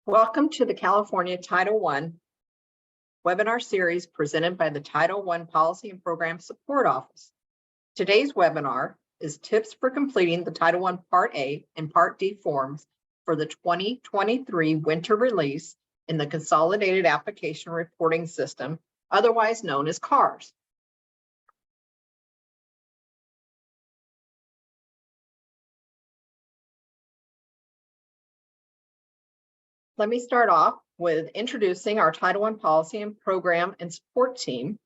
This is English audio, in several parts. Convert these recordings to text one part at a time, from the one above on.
Welcome to the California Title I webinar series presented by the Title I Policy and Program Support Office. Today's webinar is tips for completing the Title I Part A and Part D forms for the 2023 winter release in the Consolidated Application Reporting System, otherwise known as CARS. Let me start off with introducing our Title I Policy and Program and Support team.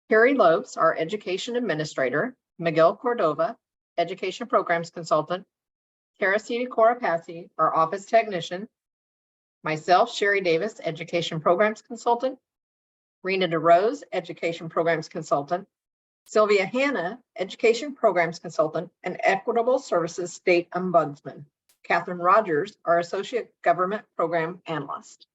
Carrie Lopes, our Education Administrator, Miguel Cordova, Education Programs Consultant, Teracity Corapassi, our Office Technician, myself, Sherry Davis, Education Programs Consultant, Rena DeRose, Education Programs Consultant, Sylvia Hanna, Education Programs Consultant, and Equitable Services State Ombudsman, Catherine Rogers, our Associate Government Program Analyst.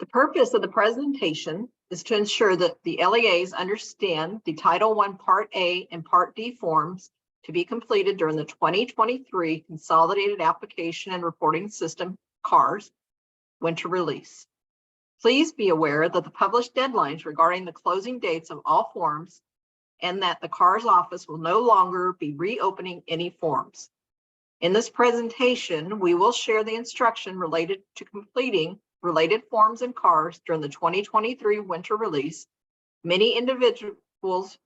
The purpose of the presentation is to ensure that the LEAs understand the Title I Part A and Part D forms to be completed during the 2023 Consolidated Application and Reporting System, CARS, winter release. Please be aware that the published deadlines regarding the closing dates of all forms and that the CARS office will no longer be reopening any forms. In this presentation, we will share the instruction related to completing related forms and CARS during the 2023 winter release. Many individuals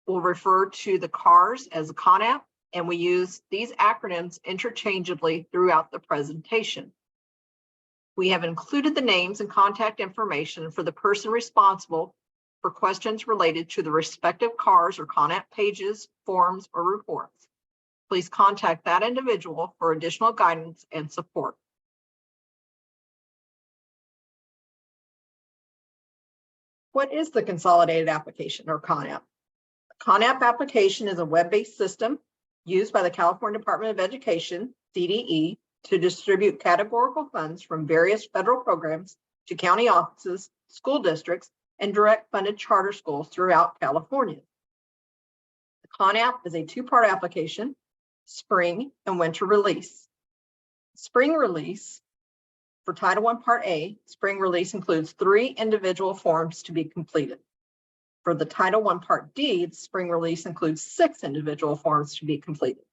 will refer to the CARS as CONAP, and we use these acronyms interchangeably throughout the presentation. We have included the names and contact information for the person responsible for questions related to the respective CARS or CONAP pages, forms, or reports. Please contact that individual for additional guidance and support. What is the Consolidated Application or CONAP? The CONAP application is a web-based system used by the California Department of Education, CDE, to distribute categorical funds from various federal programs to county offices, school districts, and direct funded charter schools throughout California. The CONAP is a two-part application, spring and winter release. Spring release for Title I Part A, spring release includes 3 individual forms to be completed. For the Title I Part D, the spring release includes 6 individual forms to be completed.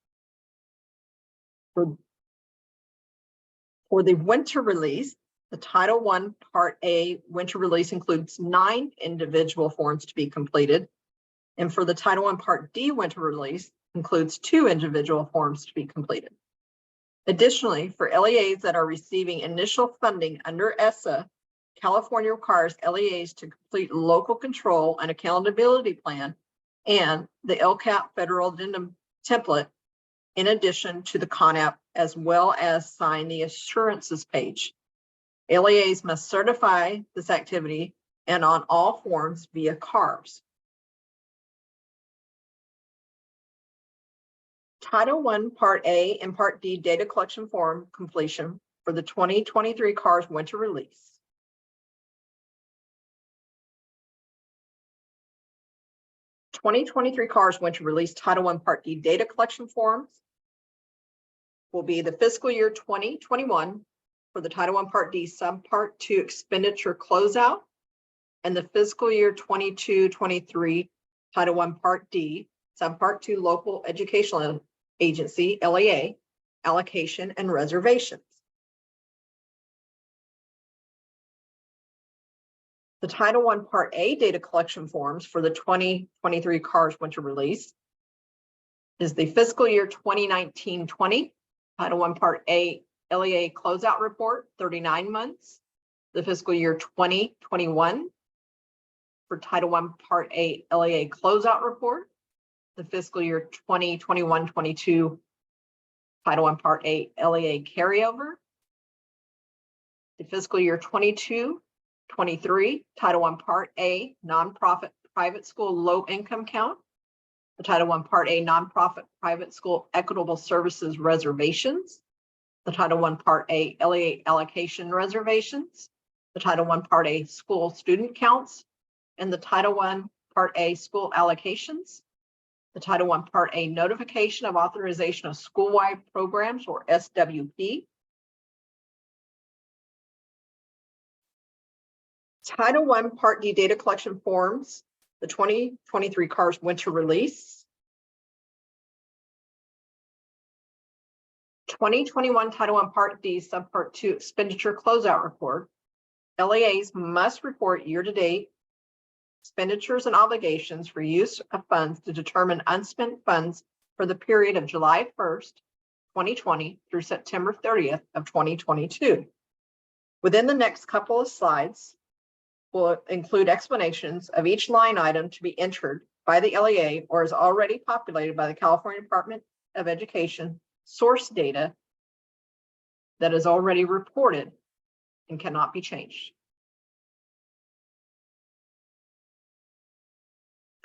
For the winter release, the Title I Part A winter release includes 9 individual forms to be completed. And for the Title I Part D winter release includes 2 individual forms to be completed. Additionally, for LEAs that are receiving initial funding under ESSA, California requires LEAs to complete local control and accountability plan and the LCAP federal addendum template in addition to the CONAP, as well as sign the assurances page. LEAs must certify this activity and on all forms via CARS. Title I Part A and Part D data collection form completion for the 2023 CARS winter release. CARS winter release Title I Part D data collection forms will be the fiscal year 2021 for the Title I Part D Subpart 2 expenditure closeout and the fiscal year 22-23 Title I Part D Subpart 2 local educational agency LEA allocation and reservations. The Title I Part A data collection forms for the 2023 CARS winter release is the fiscal year 2019-20 Title I Part A LEA closeout report, 39 months. The fiscal year 2021 for Title I Part A LEA closeout report. The fiscal year 2021-22 Title I Part A LEA carryover. The fiscal year 22-23 Title I Part A nonprofit private school low income count. The Title I Part A nonprofit private school equitable services reservations. The Title I Part A LEA allocation reservations. The Title I Part A school student counts, and the Title I Part A school allocations. the Title I Part A notification of authorization of school-wide programs, or SWP. Title I Part D data collection forms, the 2023 CARS winter release. 2021 Title I Part D Subpart 2 expenditure closeout report. LEAs must report year-to-date expenditures and obligations for use of funds to determine unspent funds for the period of July 1st, 2020 through September 30th of 2022. Within the next couple of slides will include explanations of each line item to be entered by the LEA or is already populated by the California Department of Education source data that is already reported and cannot be changed.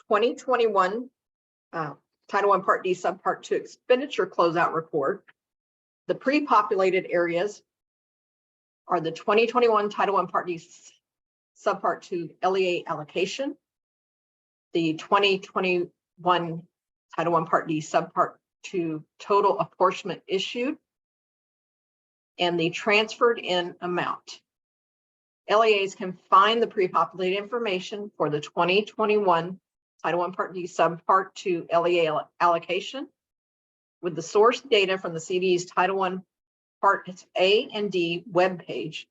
2021 Title I Part D Subpart 2 expenditure closeout report. The pre-populated areas are the 2021 Title I Part D Subpart 2 LEA allocation, the 2021 Title I Part D Subpart 2 total apportionment issued, and the transferred in amount. LEAs can find the pre-populated information for the 2021 Title I Part D Subpart 2 LEA allocation with the source data from the CDE's Title I Part A and D webpage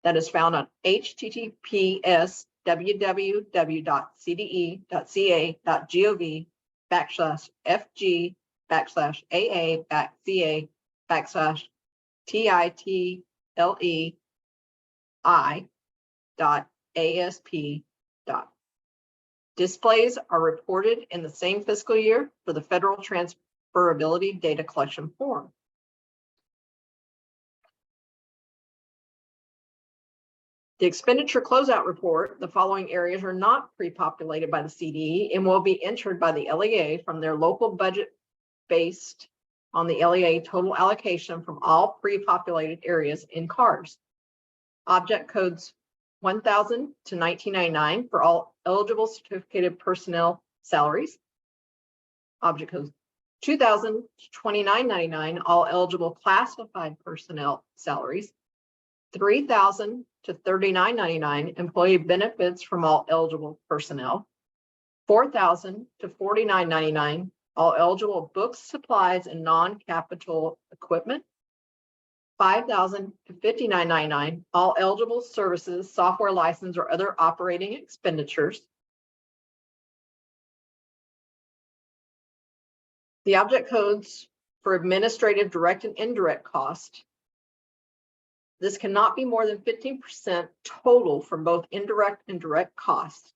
that is found on https://fg/aa/ca/TITLEI.ASP. Displays are reported in the same fiscal year for the federal transferability data collection form. The expenditure closeout report, the following areas are not pre-populated by the CDE and will be entered by the LEA from their local budget based on the LEA total allocation from all pre-populated areas in CARS. Object codes 1000 to 1999 for all eligible certificated personnel salaries. Object codes 2000 to 2999, all eligible classified personnel salaries. 3000 to 3999, employee benefits from all eligible personnel. 4000 to 4999, all eligible books, supplies, and non-capital equipment. 5,000 to 5999, all eligible services, software license, or other operating expenditures. The object codes for administrative direct and indirect cost. This cannot be more than 15% total from both indirect and direct costs.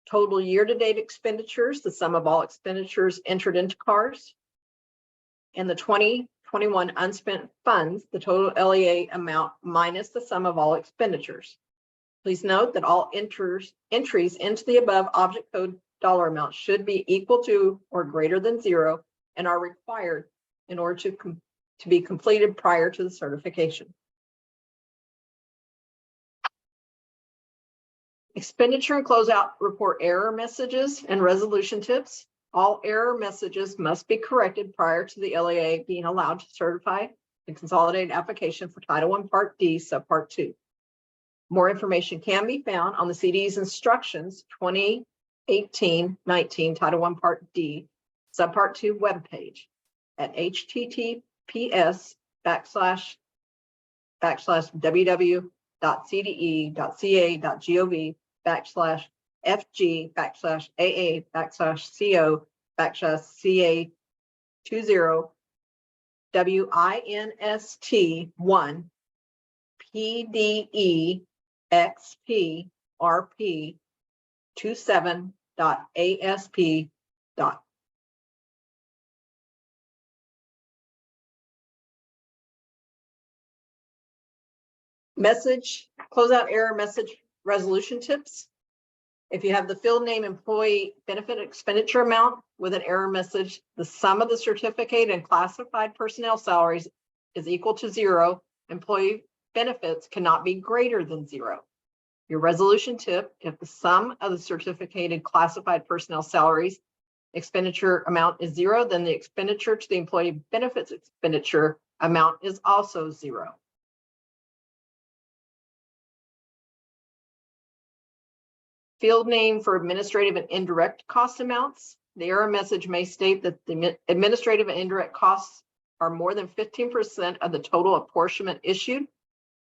Total year-to-date expenditures, the sum of all expenditures entered into CARS. And the 2021 unspent funds, the total LEA amount minus the sum of all expenditures. Please note that all entries into the above object code dollar amount should be equal to or greater than 0 and are required in order to be completed prior to the certification. Expenditure and closeout report error messages and resolution tips. All error messages must be corrected prior to the LEA being allowed to certify the consolidated application for Title I Part D Subpart 2. More information can be found on the CDE's instructions 2018-19 Title I Part D Subpart 2 webpage at https://www.cde.ca/FG/AA/CO/CA/20WINST1 PDEXPRP27.ASP. Message, closeout error message resolution tips. If you have the field name employee benefit expenditure amount with an error message, the sum of the certificate and classified personnel salaries is equal to 0. Employee benefits cannot be greater than 0. Your resolution tip, if the sum of the certificated classified personnel salaries expenditure amount is zero, then the expenditure to the employee benefits expenditure amount is also zero. Field name for administrative and indirect cost amounts. The error message may state that the administrative and indirect costs are more than 15% of the total apportionment issued.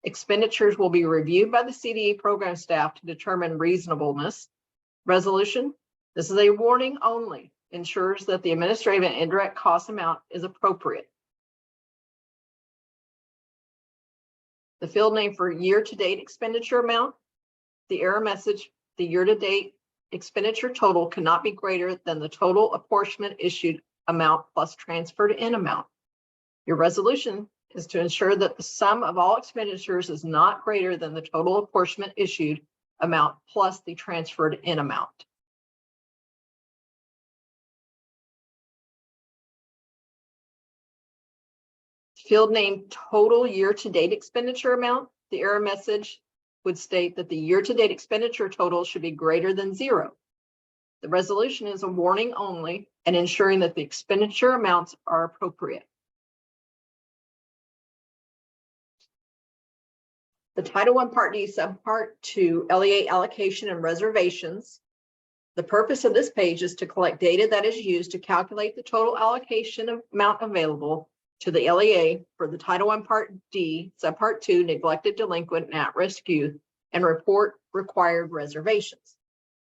Expenditures will be reviewed by the CDE program staff to determine reasonableness. Resolution. This is a warning only, ensures that the administrative and indirect cost amount is appropriate. The field name for year-to-date expenditure amount. The error message, the year-to-date expenditure total cannot be greater than the total apportionment issued amount plus transferred in amount. Your resolution is to ensure that the sum of all expenditures is not greater than the total apportionment issued amount plus the transferred in amount. Field name total year-to-date expenditure amount. The error message would state that the year-to-date expenditure total should be greater than zero. The resolution is a warning only and ensuring that the expenditure amounts are appropriate. The Title I Part D Subpart 2 LEA allocation and reservations. The purpose of this page is to collect data that is used to calculate the total allocation amount available to the LEA for the Title I Part D Subpart 2 neglected, delinquent, and at-risk youth and report required reservations.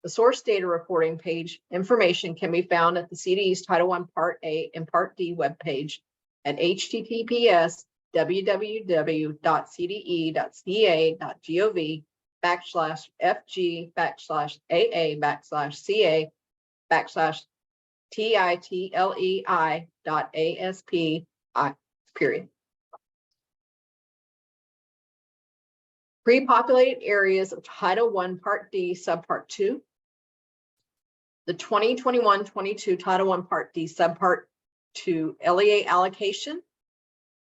The source data reporting page information can be found at the CDE's Title I Part A and Part D webpage at https://fg.cde.gov/FG/AA/CA/TITLEI.ASP. Period. Pre-populated areas of Title I Part D Subpart 2. The 2021-22 Title I Part D Subpart 2 LEA allocation.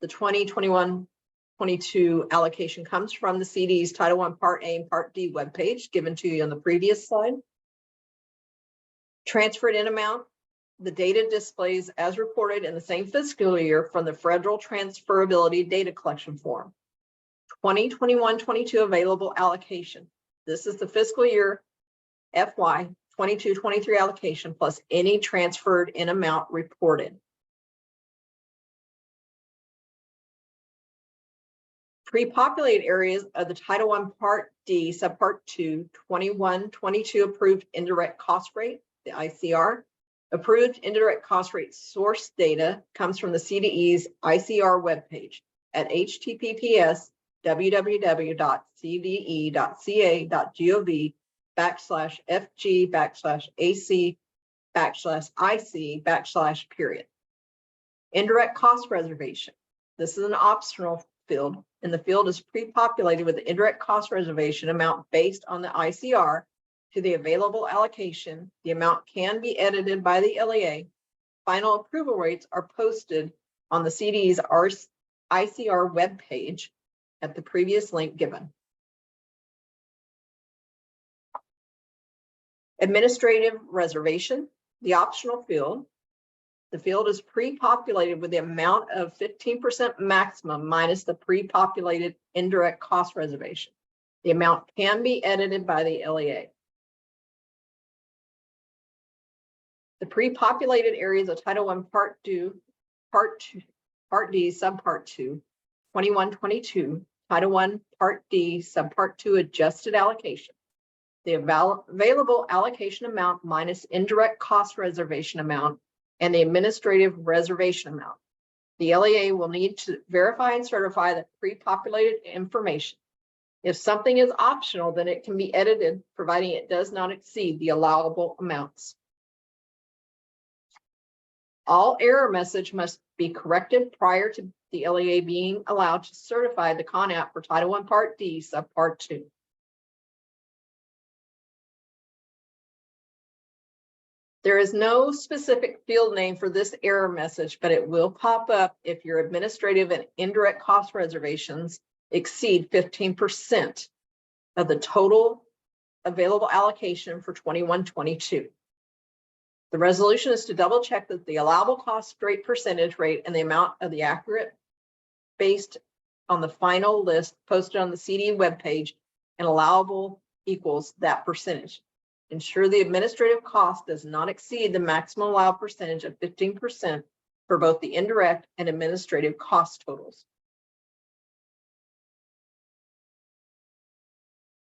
The 2021-22 allocation comes from the CD's Title I Part A and Part D webpage given to you on the previous slide. Transferred in amount. The data displays as reported in the same fiscal year from the Federal Transferability Data Collection Form. 2021-22 available allocation. This is the fiscal year FY 22-23 allocation plus any transferred in amount reported. Pre-populated areas of the Title I Part D Subpart 2 21-22 approved indirect cost rate, the ICR. Approved indirect cost rate source data comes from the CDE's ICR webpage at https://www.cde.ca.gov/FG/AC/IC/period. Indirect cost reservation. This is an optional field, and the field is pre-populated with the indirect cost reservation amount based on the ICR to the available allocation. The amount can be edited by the LEA. Final approval rates are posted on the CDE's ICR webpage at the previous link given. Administrative reservation, the optional field. The field is pre-populated with the amount of 15% maximum minus the pre-populated indirect cost reservation. The amount can be edited by the LEA. The pre-populated areas of Title I Part D Subpart 2 21-22 Title I Part D Subpart 2 adjusted allocation. The available allocation amount minus indirect cost reservation amount and the administrative reservation amount. The LEA will need to verify and certify the pre-populated information. If something is optional, then it can be edited, providing it does not exceed the allowable amounts. All error message must be corrected prior to the LEA being allowed to certify the CONAP for Title I Part D Subpart 2. There is no specific field name for this error message, but it will pop up if your administrative and indirect cost reservations exceed 15% of the total available allocation for 21-22. The resolution is to double check that the allowable cost rate percentage rate and the amount of the accurate based on the final list posted on the CDE webpage and allowable equals that percentage. Ensure the administrative cost does not exceed the maximum allowed percentage of 15% for both the indirect and administrative cost totals.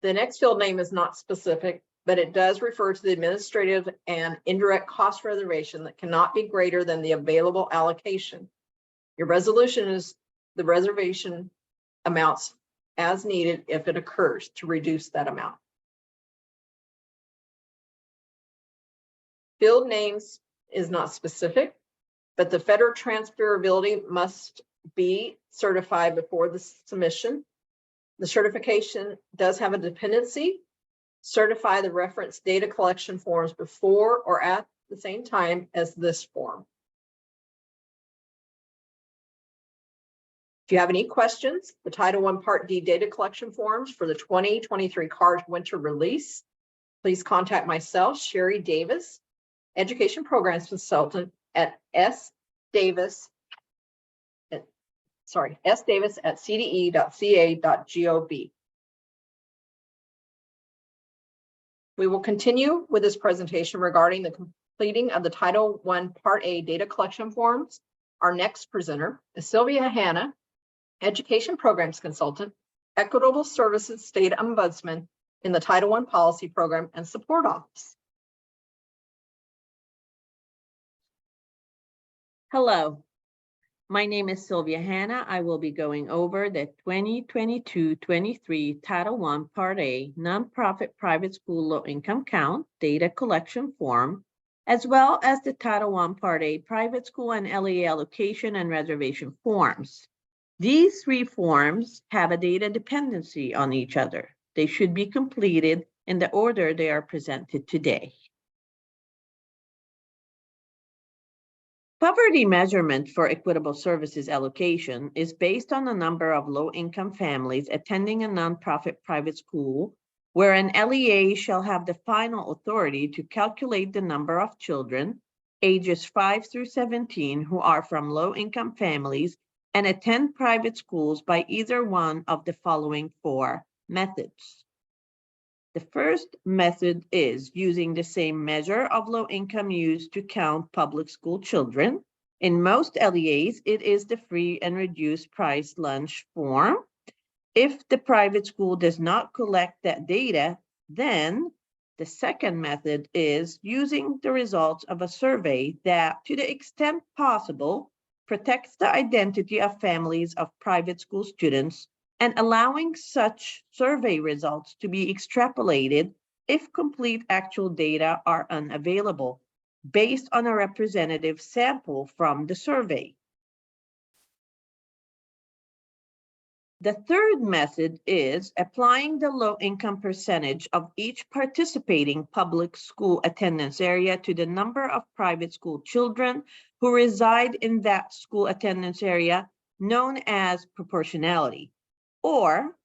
The next field name is not specific, but it does refer to the administrative and indirect cost reservation that cannot be greater than the available allocation. Your resolution is the reservation amounts as needed if it occurs to reduce that amount. Field names is not specific, but the federal transferability must be certified before the submission. The certification does have a dependency. Certify the reference data collection forms before or at the same time as this form. If you have any questions, the Title I Part D data collection forms for the 2023 CARS winter release, please contact myself, Sherry Davis, Education Programs Consultant at sdavis@cde.ca.gov. We will continue with this presentation regarding the completing of the Title I Part A data collection forms. Our next presenter is Sylvia Hanna, Education Programs Consultant, Equitable Services State Ombudsman in the Title I Policy Program and Support Office. Hello, my name is Sylvia Hanna. I will be going over the 2022-23 Title I Part A Nonprofit Private School Low Income Count Data Collection Form, as well as the Title I Part A Private School and LEA Allocation and Reservation Forms. These three forms have a data dependency on each other. They should be completed in the order they are presented today. Poverty measurement for equitable services allocation is based on the number of low-income families attending a nonprofit private school, where an LEA shall have the final authority to calculate the number of children ages 5 through 17 who are from low-income families and attend private schools by either one of the following four methods. The first method is using the same measure of low income used to count public school children. In most LEAs, it is the free and reduced price lunch form. If the private school does not collect that data, then the second method is using the results of a survey that, to the extent possible, protects the identity of families of private school students and allowing such survey results to be extrapolated if complete actual data are unavailable, based on a representative sample from the survey. The third method is applying the low-income percentage of each participating public school attendance area to the number of private school children who reside in that school attendance area, known as proportionality. Or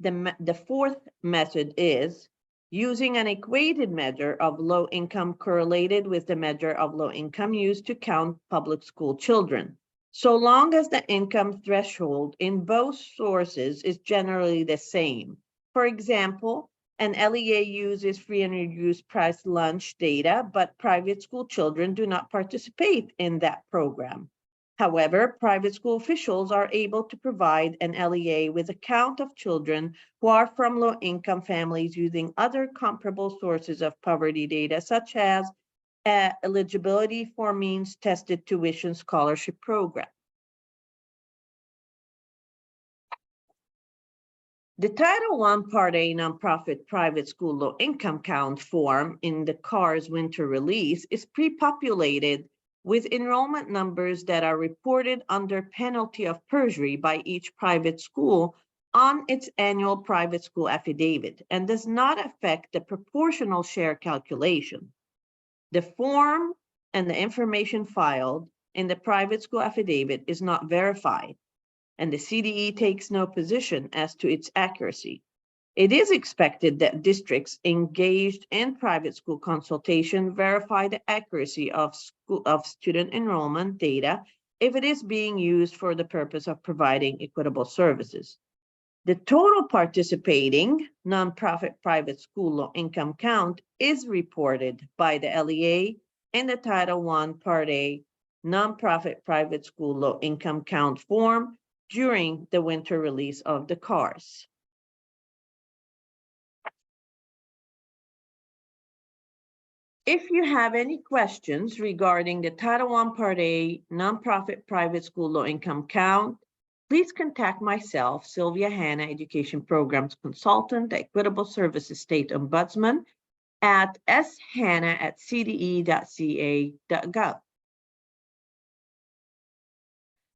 the fourth method is using an equated measure of low income correlated with the measure of low income used to count public school children, so long as the income threshold in both sources is generally the same. For example, an LEA uses free and reduced price lunch data, but private school children do not participate in that program. However, private school officials are able to provide an LEA with a count of children who are from low-income families using other comparable sources of poverty data, such as eligibility for means-tested tuition scholarship program. The Title I Part A Nonprofit Private School Low-Income Count form in the CARS winter release is pre-populated with enrollment numbers that are reported under penalty of perjury by each private school on its annual private school affidavit and does not affect the proportional share calculation. The form and the information filed in the private school affidavit is not verified, and the CDE takes no position as to its accuracy. It is expected that districts engaged in private school consultation verify the accuracy of student enrollment data if it is being used for the purpose of providing equitable services. The total participating nonprofit private school low income count is reported by the LEA in the Title I Part A nonprofit private school low income count form during the winter release of the CARS. If you have any questions regarding the Title I Part A nonprofit private school low income count, please contact myself, Sylvia Hanna, Education Programs Consultant, the Equitable Services State Ombudsman, at shanna@cde.ca.gov.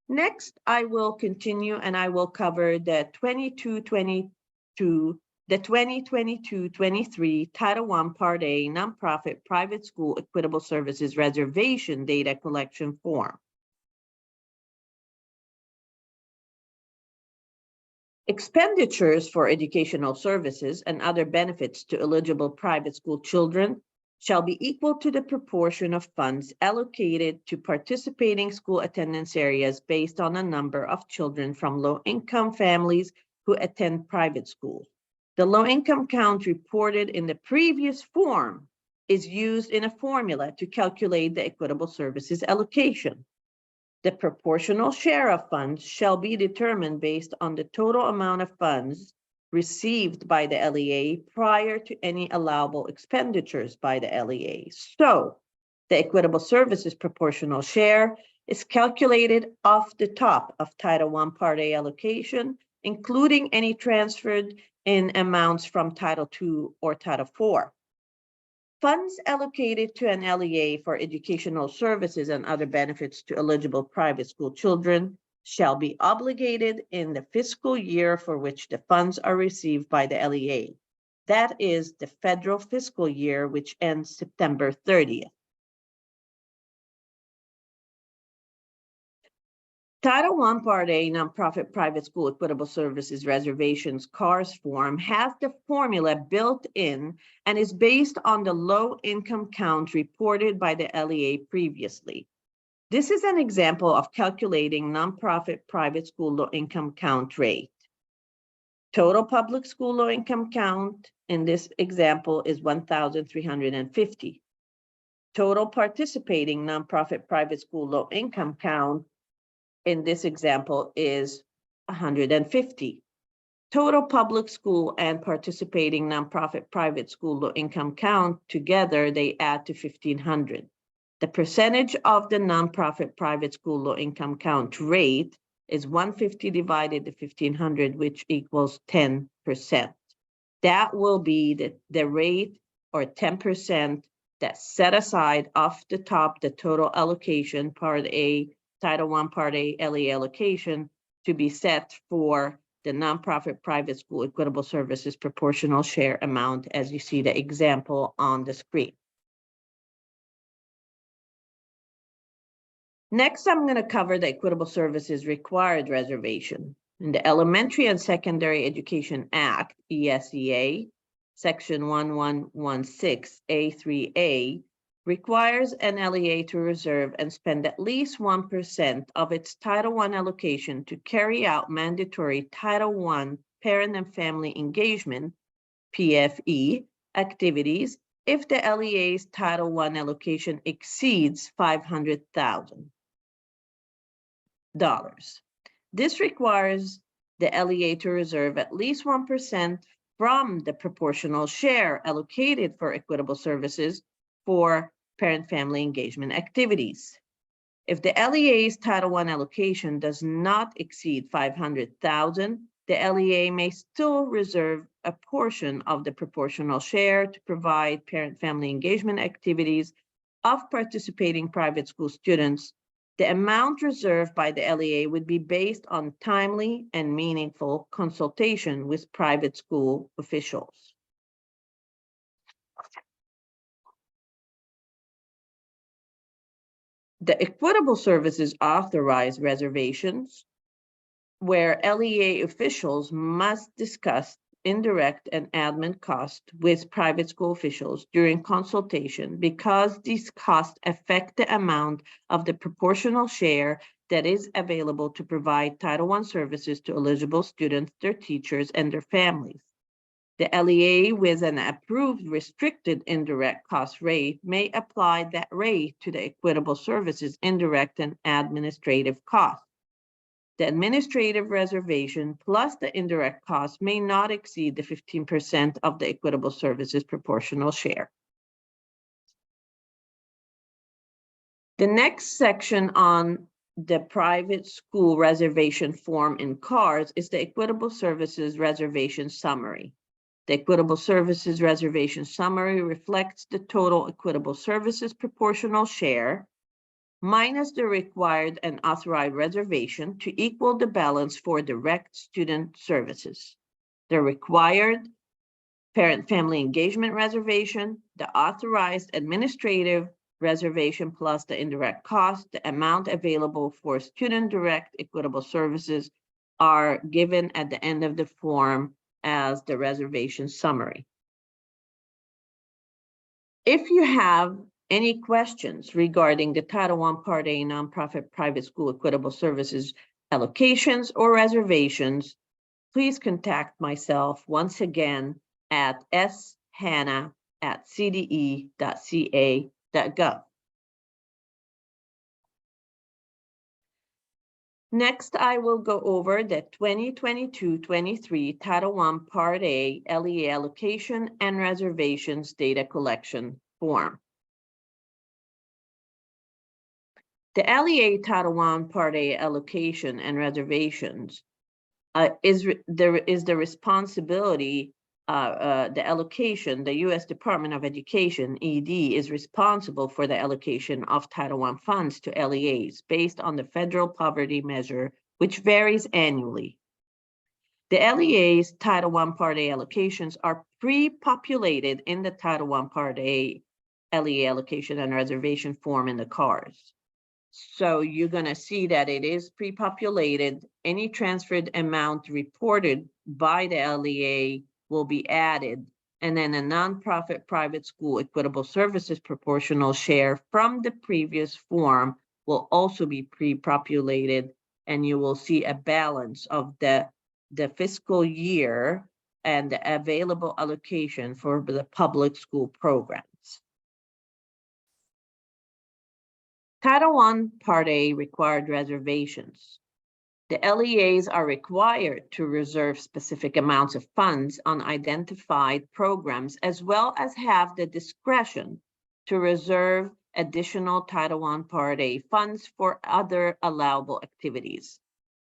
Next, I will continue and I will cover the 2022-23 Title I Part A nonprofit private school equitable services reservation data collection form. Expenditures for educational services and other benefits to eligible private school children shall be equal to the proportion of funds allocated to participating school attendance areas based on a number of children from low-income families who attend private schools. The low-income count reported in the previous form is used in a formula to calculate the equitable services allocation. The proportional share of funds shall be determined based on the total amount of funds received by the LEA prior to any allowable expenditures by the LEA. So the equitable services proportional share is calculated off the top of Title I Part A allocation, including any transferred in amounts from Title II or Title IV. Funds allocated to an LEA for educational services and other benefits to eligible private school children shall be obligated in the fiscal year for which the funds are received by the LEA. That is the federal fiscal year, which ends September 30th. Title I Part A nonprofit private school equitable services reservations CARS form has the formula built in and is based on the low income count reported by the LEA previously. This is an example of calculating nonprofit private school low income count rate. Total public school low income count in this example is 1,350. Total participating nonprofit private school low income count in this example is 150. Total public school and participating nonprofit private school low income count together, they add to 1,500. The percentage of the nonprofit private school low income count rate is 150 divided to 1,500, which equals 10%. That will be the rate or 10% that's set aside off the top, the total allocation, Part A, Title I Part A LEA allocation to be set for the nonprofit private school equitable services proportional share amount, as you see the example on the screen. Next, I'm going to cover the Equitable Services Required Reservation. In the Elementary and Secondary Education Act, ESEA, Section 1116A3A, requires an LEA to reserve and spend at least 1% of its Title I allocation to carry out mandatory Title I parent and family engagement, PFE, activities if the LEA's Title I allocation exceeds $500,000. This requires the LEA to reserve at least 1% from the proportional share allocated for equitable services for parent-family engagement activities. If the LEA's Title I allocation does not exceed $500,000, the LEA may still reserve a portion of the proportional share to provide parent-family engagement activities of participating private school students. The amount reserved by the LEA would be based on timely and meaningful consultation with private school officials. The equitable services authorize reservations where LEA officials must discuss indirect and admin costs with private school officials during consultation because these costs affect the amount of the proportional share that is available to provide Title I services to eligible students, their teachers, and their families. The LEA with an approved restricted indirect cost rate may apply that rate to the equitable services indirect and administrative costs. The administrative reservation plus the indirect cost may not exceed the 15% of the equitable services proportional share. The next section on the private school reservation form in CARS is the equitable services reservation summary. The equitable services reservation summary reflects the total equitable services proportional share minus the required and authorized reservation to equal the balance for direct student services. The required parent-family engagement reservation, the authorized administrative reservation plus the indirect cost, the amount available for student direct equitable services are given at the end of the form as the reservation summary. If you have any questions regarding the Title I Part A nonprofit private school equitable services allocations or reservations, please contact myself once again at shanna@cde.ca.gov. Next, I will go over the 2022-23 Title I Part A LEA allocation and reservations data collection form. The LEA Title I Part A allocation and reservations is the responsibility, the allocation, the U.S. Department of Education, ED, is responsible for the allocation of Title I funds to LEAs based on the federal poverty measure, which varies annually. The LEA's Title I Part A allocations are pre-populated in the Title I Part A LEA allocation and reservation form in the CARS. So you're going to see that it is pre-populated. Any transferred amount reported by the LEA will be added. And then a nonprofit private school equitable services proportional share from the previous form will also be pre-populated. And you will see a balance of the fiscal year and the available allocation for the public school programs. Title I Part A required reservations. The LEAs are required to reserve specific amounts of funds on identified programs, as well as have the discretion to reserve additional Title I Part A funds for other allowable activities.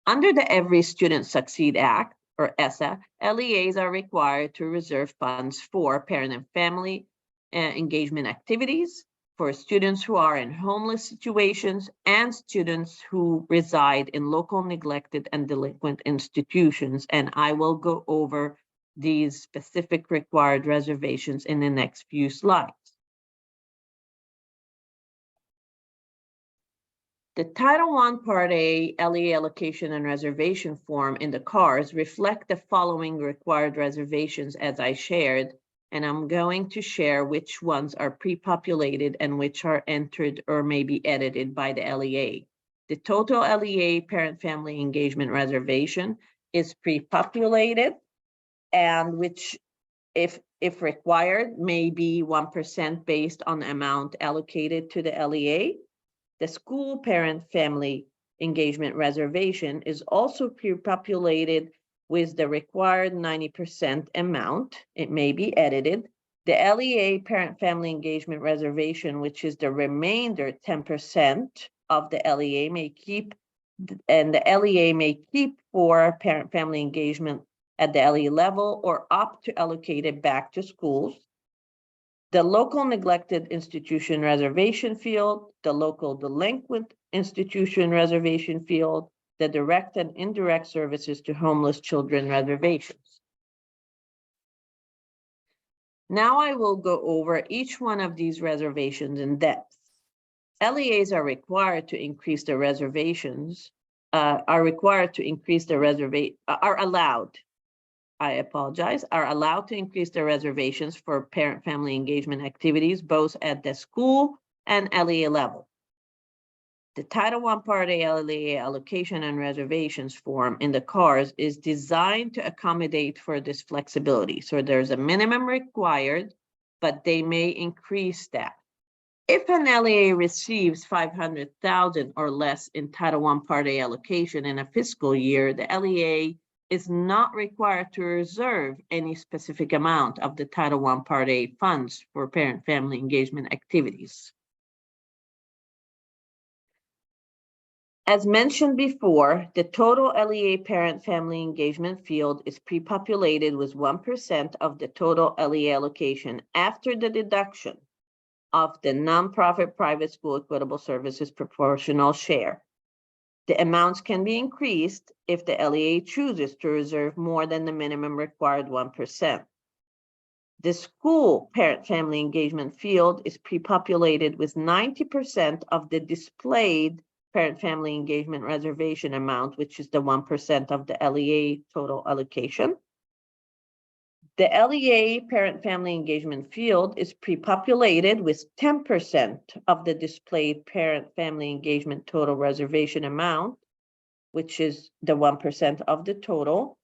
Under the Every Student Succeed Act, or ESSA, LEAs are required to reserve funds for parent and family engagement activities, for students who are in homeless situations and students who reside in local neglected and delinquent institutions. And I will go over these specific required reservations in the next few slides. The Title I Part A LEA allocation and reservation form in the CARS reflect the following required reservations as I shared, and I'm going to share which ones are pre-populated and which are entered or may be edited by the LEA. The total LEA parent-family engagement reservation is pre-populated, and which, if required, may be 1% based on the amount allocated to the LEA. The school parent-family engagement reservation is also pre-populated with the required 90% amount. It may be edited. The LEA parent-family engagement reservation, which is the remainder 10% of the LEA, may keep, and the LEA may keep for parent-family engagement at the LEA level or opt to allocate it back to schools. The local neglected institution reservation field, the local delinquent institution reservation field, the direct and indirect services to homeless children reservations. Now I will go over each one of these reservations in depth. LEAs are required to increase the reservations, are allowed are allowed to increase their reservations for parent-family engagement activities, both at the school and LEA level. The Title I Part A LEA allocation and reservations form in the CARS is designed to accommodate for this flexibility. So there's a minimum required, but they may increase that. If an LEA receives $500,000 or less in Title I Part A allocation in a fiscal year, the LEA is not required to reserve any specific amount of the Title I Part A funds for parent-family engagement activities. As mentioned before, the total LEA parent-family engagement field is pre-populated with 1% of the total LEA allocation after the deduction of the nonprofit private school equitable services proportional share. The amounts can be increased if the LEA chooses to reserve more than the minimum required 1%. The school parent-family engagement field is pre-populated with 90% of the displayed parent-family engagement reservation amount, which is the 1% of the LEA total allocation. The LEA parent-family engagement field is pre-populated with 10% of the displayed parent-family engagement total reservation amount, which is the 1% of the total.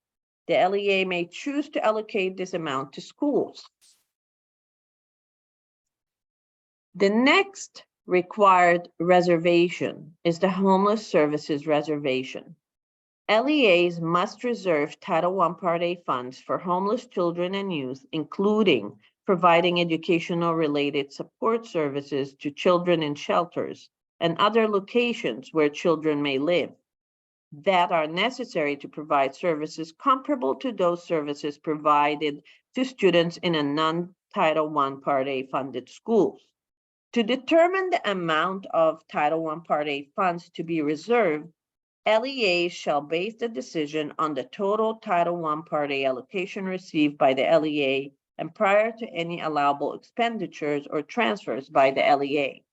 The LEA may choose to allocate this amount to schools. The next required reservation is the homeless services reservation. LEAs must reserve Title I Part A funds for homeless children and youth, including providing educational related support services to children in shelters and other locations where children may live that are necessary to provide services comparable to those services provided to students in a non-Title I Part A funded schools. To determine the amount of Title I Part A funds to be reserved, LEAs shall base the decision on the total Title I Part A allocation received by the LEA and prior to any allowable expenditures or transfers by the LEA.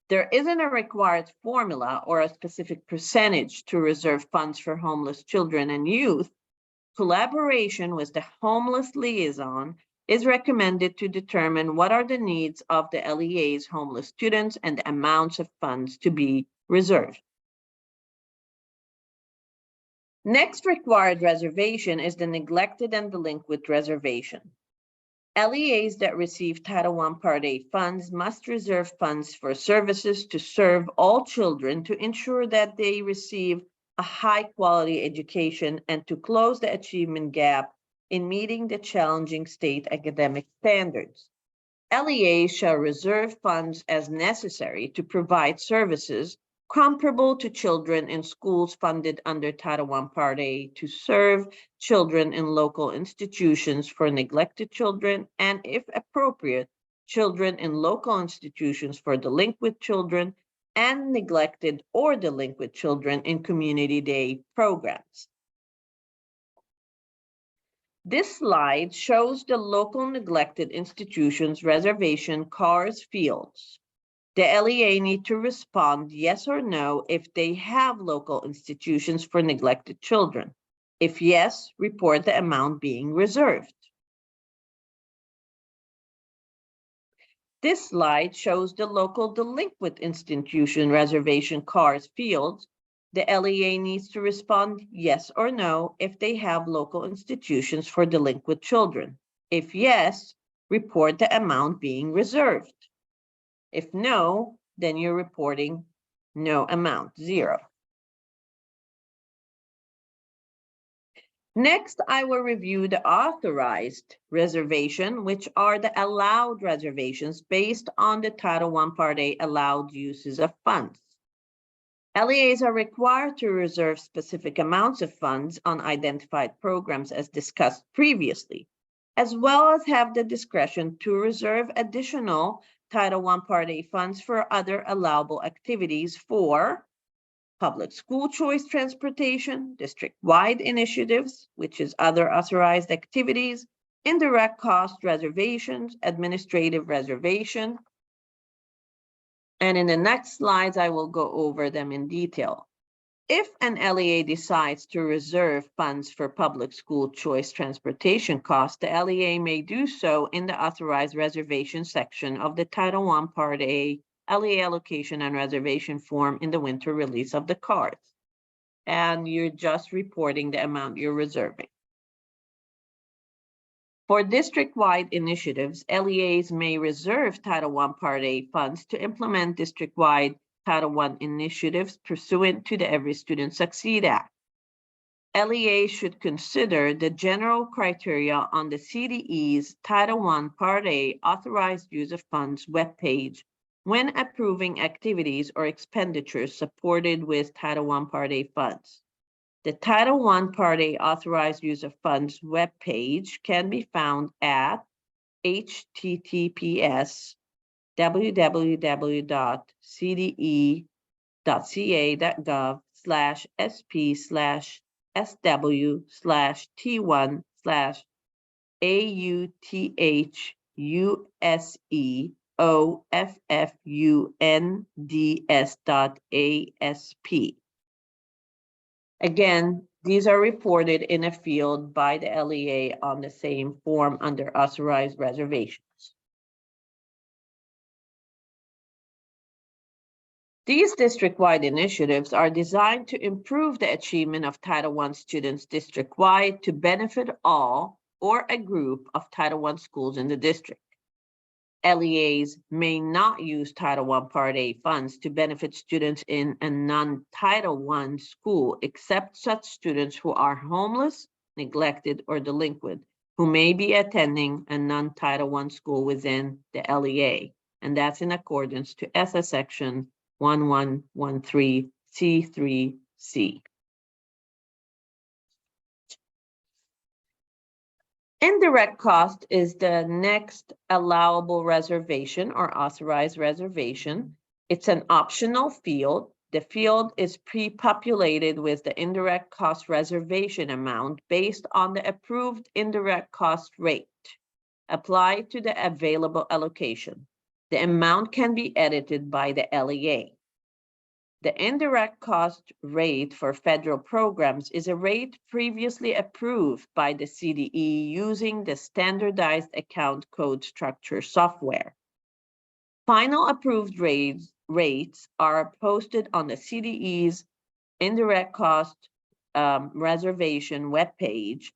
There isn't a required formula or a specific percentage to reserve funds for homeless children and youth. Collaboration with the homeless liaison is recommended to determine what are the needs of the LEA's homeless students and the amounts of funds to be reserved. Next required reservation is the neglected and delinquent reservation. LEAs that receive Title I Part A funds must reserve funds for services to serve all children to ensure that they receive a high-quality education and to close the achievement gap in meeting the challenging state academic standards. LEAs shall reserve funds as necessary to provide services comparable to children in schools funded under Title I Part A to serve children in local institutions for neglected children and, if appropriate, children in local institutions for delinquent children and neglected or delinquent children in community day programs. This slide shows the local neglected institutions reservation CARS fields. The LEA need to respond yes or no if they have local institutions for neglected children. If yes, report the amount being reserved. This slide shows the local delinquent institution reservation CARS fields. The LEA needs to respond yes or no if they have local institutions for delinquent children. If yes, report the amount being reserved. If no, then you're reporting no amount, 0. Next, I will review the authorized reservation, which are the allowed reservations based on the Title I Part A allowed uses of funds. LEAs are required to reserve specific amounts of funds on identified programs as discussed previously, as well as have the discretion to reserve additional Title I Part A funds for other allowable activities for public school choice transportation, district-wide initiatives, which is other authorized activities, indirect cost reservations, administrative reservation. And in the next slides, I will go over them in detail. If an LEA decides to reserve funds for public school choice transportation costs, the LEA may do so in the authorized reservation section of the Title I Part A LEA allocation and reservation form in the winter release of the cards. And you're just reporting the amount you're reserving. For district-wide initiatives, LEAs may reserve Title I Part A funds to implement district-wide Title I initiatives pursuant to the Every Student Succeed Act. LEA should consider the general criteria on the CDE's Title I Part A authorized use of funds webpage when approving activities or expenditures supported with Title I Part A funds. The Title I Part A authorized use of funds webpage can be found at https://sp/sw/aufffunds.asp. Again, these are reported in a field by the LEA on the same form under authorized reservations. These district-wide initiatives are designed to improve the achievement of Title I students district-wide to benefit all or a group of Title I schools in the district. LEAs may not use Title I Part A funds to benefit students in a non-Title I school, except such students who are homeless, neglected, or delinquent, who may be attending a non-Title I school within the LEA. And that's in accordance to SS Section 1113C3C. Indirect cost is the next allowable reservation or authorized reservation. It's an optional field. The field is pre-populated with the indirect cost reservation amount based on the approved indirect cost rate applied to the available allocation. The amount can be edited by the LEA. The indirect cost rate for federal programs is a rate previously approved by the CDE using the standardized account code structure software. Final approved rates are posted on the CDE's indirect cost reservation webpage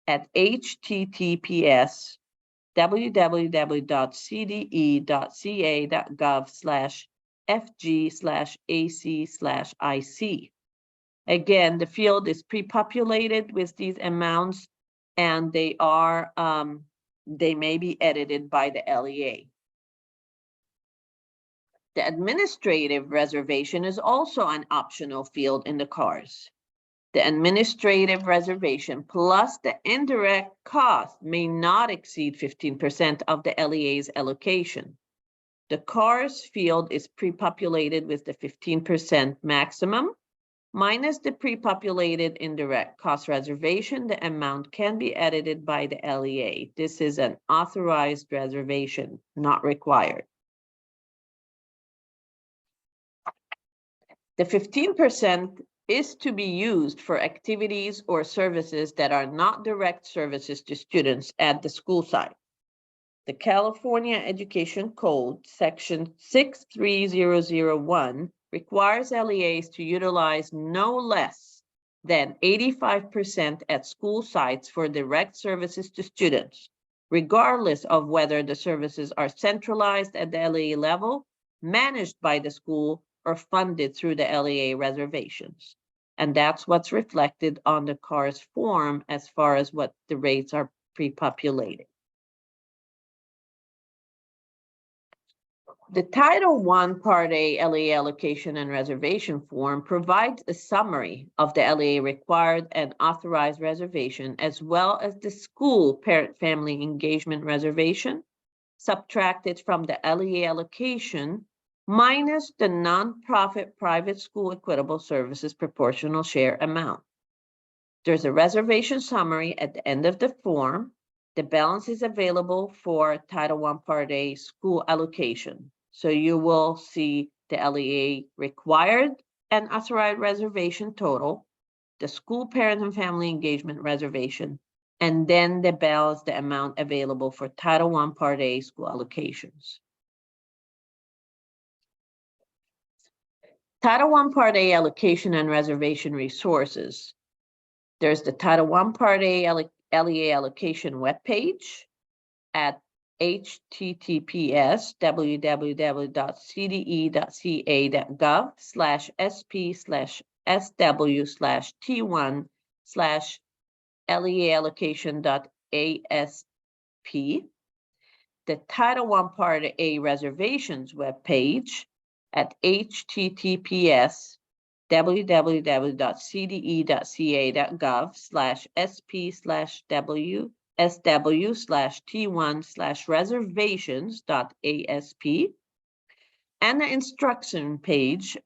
at https://www.cde.ca.gov/FG/AC/IC. Again, the field is pre-populated with these amounts, and they may be edited by the LEA. The administrative reservation is also an optional field in the CARS. The administrative reservation plus the indirect cost may not exceed 15% of the LEA's allocation. The CARS field is pre-populated with the 15% maximum. Minus the pre-populated indirect cost reservation, the amount can be edited by the LEA. This is an authorized reservation, not required. The 15% is to be used for activities or services that are not direct services to students at the school site. The California Education Code, Section 63001, requires LEAs to utilize no less than 85% at school sites for direct services to students, regardless of whether the services are centralized at the LEA level, managed by the school, or funded through the LEA reservations. And that's what's reflected on the CARS form as far as what the rates are pre-populated. The Title I Part A LEA allocation and reservation form provides a summary of the LEA required and authorized reservation, as well as the school parent-family engagement reservation, subtracted from the LEA allocation, minus the nonprofit private school equitable services proportional share amount. There's a reservation summary at the end of the form. The balance is available for Title I Part A school allocation. So you will see the LEA required and authorized reservation total, the school parent and family engagement reservation, and then the balance, the amount available for Title I Part A school allocations. Title I Part A allocation and reservation resources. There's the Title I Part A LEA allocation webpage at https://sp/sw/sp/leallocation.asp. The Title I Part A reservations webpage at https://www.cde.ca.gov/sp/sw/t1/reservations.asp, and the instruction page,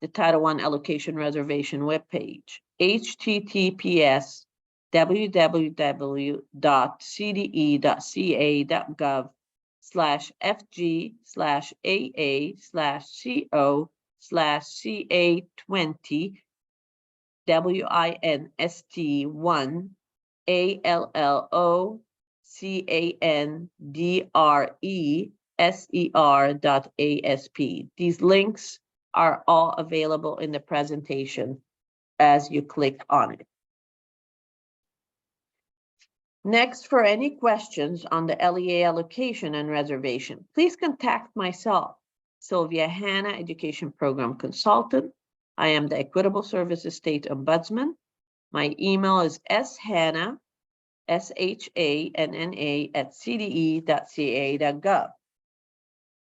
the Title I allocation reservation webpage, https://www.cde.ca.gov/fg/aa/co/ca20 WINST1ALLOCANDRESER.asp. These links are all available in the presentation as you click on it. Next, for any questions on the LEA allocation and reservation, please contact myself, Sylvia Hanna, Education Program Consultant. I am the Equitable Services State Ombudsman. My email is shanna, SHANNA @cde.ca.gov.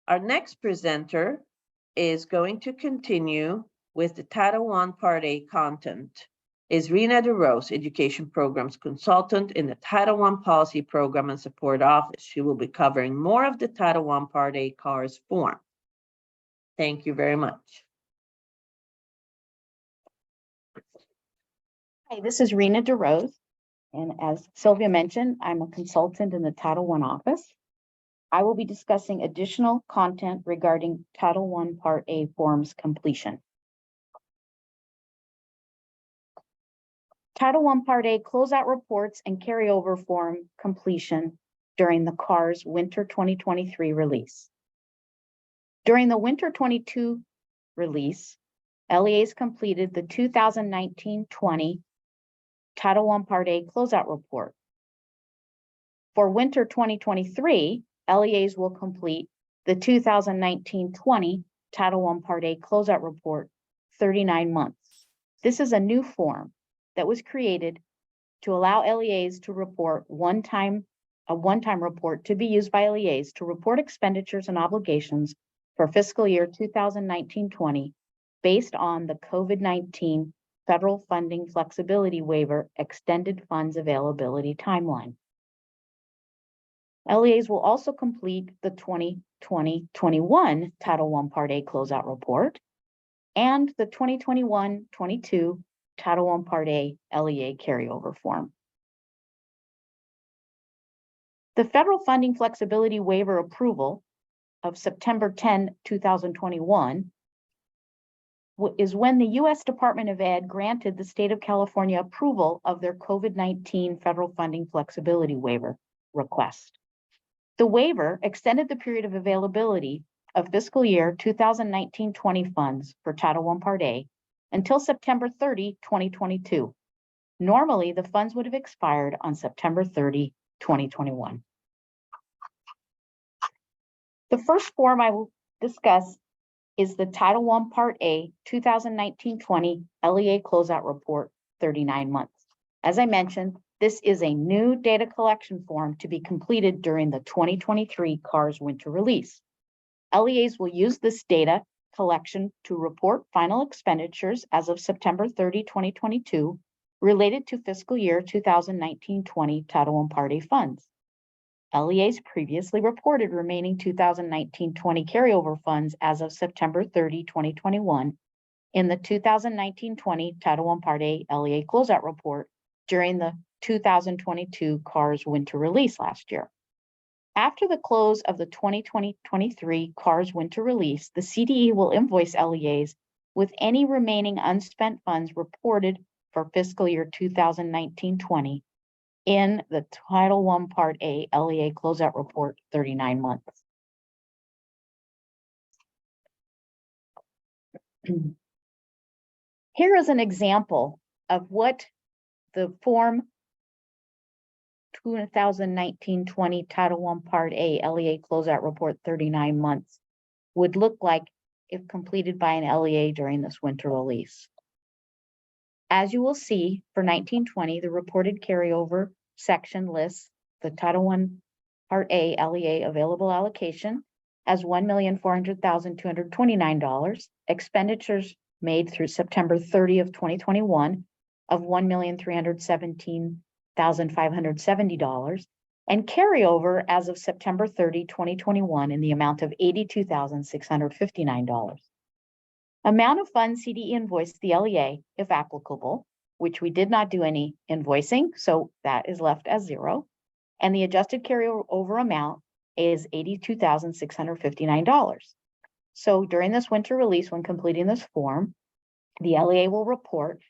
Our next presenter is going to continue with the Title I Part A content. Is Rena DeRose, Education Programs Consultant in the Title I Policy Program and Support Office. She will be covering more of the Title I Part A CARS form. Thank you very much. Hi, this is Rena DeRose, and as Sylvia mentioned, I'm a consultant in the Title I office. I will be discussing additional content regarding Title I Part A forms completion. Title I Part A closeout reports and carryover form completion during the CARS Winter 2023 release. During the Winter 22 release, LEAs completed the 2019-20 Title I Part A closeout report. For Winter 2023, LEAs will complete the 2019-20 Title I Part A closeout report 39 months. This is a new form that was created to allow LEAs to report a one-time report to be used by LEAs to report expenditures and obligations for fiscal year 2019-20 based on the COVID-19 Federal Funding Flexibility Waiver Extended Funds Availability Timeline. LEAs will also complete the 2020-21 Title I Part A closeout report and the 2021-22 Title I Part A LEA carryover form. The Federal Funding Flexibility Waiver approval of September 10, 2021 is when the U.S. Department of Ed granted the state of California approval of their COVID-19 Federal Funding Flexibility Waiver request. The waiver extended the period of availability of fiscal year 2019-20 funds for Title I Part A until September 30, 2022. Normally, the funds would have expired on September 30, 2021. The first form I will discuss is the Title I Part A 2019-20 LEA closeout report 39 months. As I mentioned, this is a new data collection form to be completed during the 2023 CARS winter release. LEAs will use this data collection to report final expenditures as of September 30, 2022, related to fiscal year 2019-20 Title I Part A funds. LEAs previously reported remaining 2019-20 carryover funds as of September 30, 2021 in the 2019-20 Title I Part A LEA closeout report during the 2022 CARS winter release last year. After the close of the 2020-23 CARS winter release, the CDE will invoice LEAs with any remaining unspent funds reported for fiscal year 2019-20 in the Title I Part A LEA Closeout Report 39 months. Here is an example of what the Form 2019-20 Title I Part A LEA Closeout Report 39 months would look like if completed by an LEA during this winter release. As you will see, for 1920, the reported carryover section lists the Title I Part A LEA available allocation as $1,400,229, expenditures made through September 30 of 2021 of $1,317,570, and carryover as of September 30, 2021 in the amount of $82,659. Amount of funds CDE invoiced the LEA, if applicable, which we did not do any invoicing, so that is left as zero. And the adjusted carryover amount is $82,659. So during this winter release, when completing this form, the LEA will report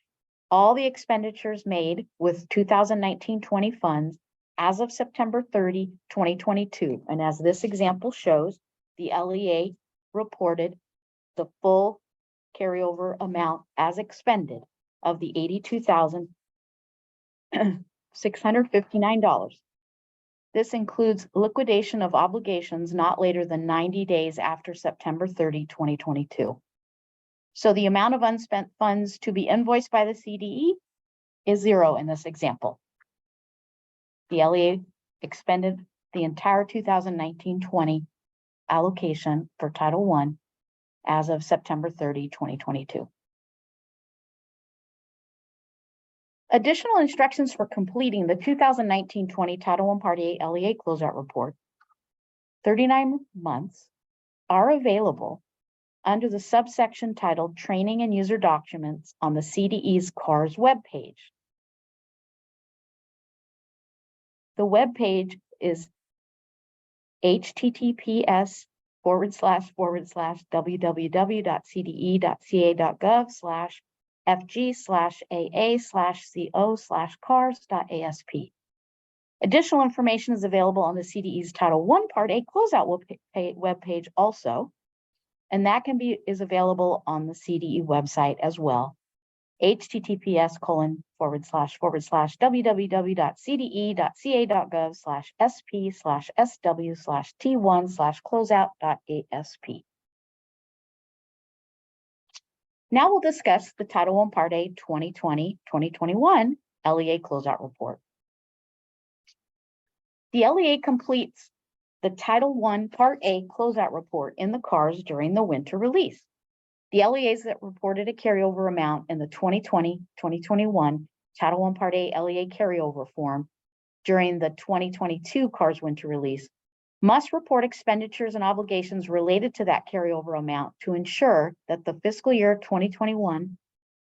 all the expenditures made with 2019-20 funds as of September 30, 2022. And as this example shows, the LEA reported the full carryover amount as expended of the $82,659. This includes liquidation of obligations not later than 90 days after September 30, 2022. So the amount of unspent funds to be invoiced by the CDE is zero in this example. The LEA expended the entire 2019-20 allocation for Title I as of September 30, 2022. Additional instructions for completing the 2019-20 Title I Part A LEA Closeout Report, 39 months, are available under the subsection titled Training and User Documents on the CDE's CARS webpage. The webpage is https://www.cde.ca.gov/fg/aa/co/cars.asp. Additional information is available on the CDE's Title I Part A Closeout webpage also, and that is available on the CDE website as well. https://www.cde.ca.gov/sp/sw/t1/closeout.asp. Now we'll discuss the Title I Part A 2020-2021 LEA Closeout Report. The LEA completes the Title I Part A Closeout Report in the CARS during the winter release. The LEAs that reported a carryover amount in the 2020-2021 Title I Part A LEA carryover form during the 2022 CARS winter release must report expenditures and obligations related to that carryover amount to ensure that the fiscal year 2021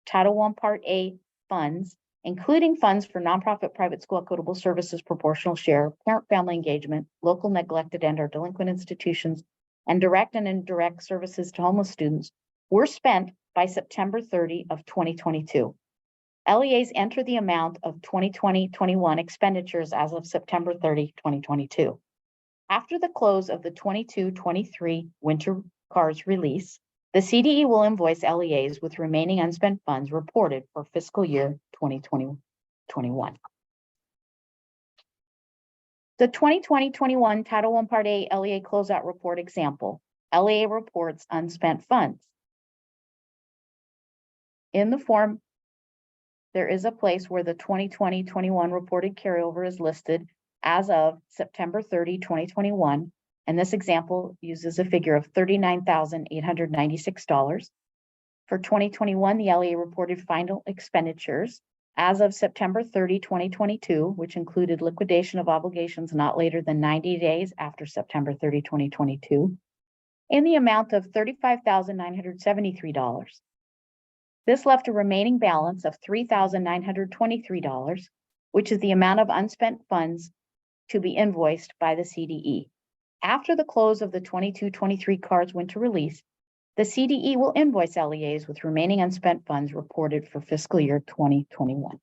Title I Part A funds, including funds for nonprofit private school equitable services proportional share, parent-family engagement, local neglected and or delinquent institutions, and direct and indirect services to homeless students, were spent by September 30 of 2022. LEAs enter the amount of 2020-21 expenditures as of September 30, 2022. After the close of the 22-23 winter CARS release, the CDE will invoice LEAs with remaining unspent funds reported for fiscal year 2020-21. The 2020-21 Title I Part A LEA Closeout Report example, LEA reports unspent funds. In the form, there is a place where the 2020-21 reported carryover is listed as of September 30, 2021, and this example uses a figure of $39,896. For 2021, the LEA reported final expenditures as of September 30, 2022, which included liquidation of obligations not later than 90 days after September 30, 2022, in the amount of $35,973. This left a remaining balance of $3,923, which is the amount of unspent funds to be invoiced by the CDE. After the close of the 22-23 CARS winter release, The CDE will invoice LEAs with remaining unspent funds reported for fiscal year 2021.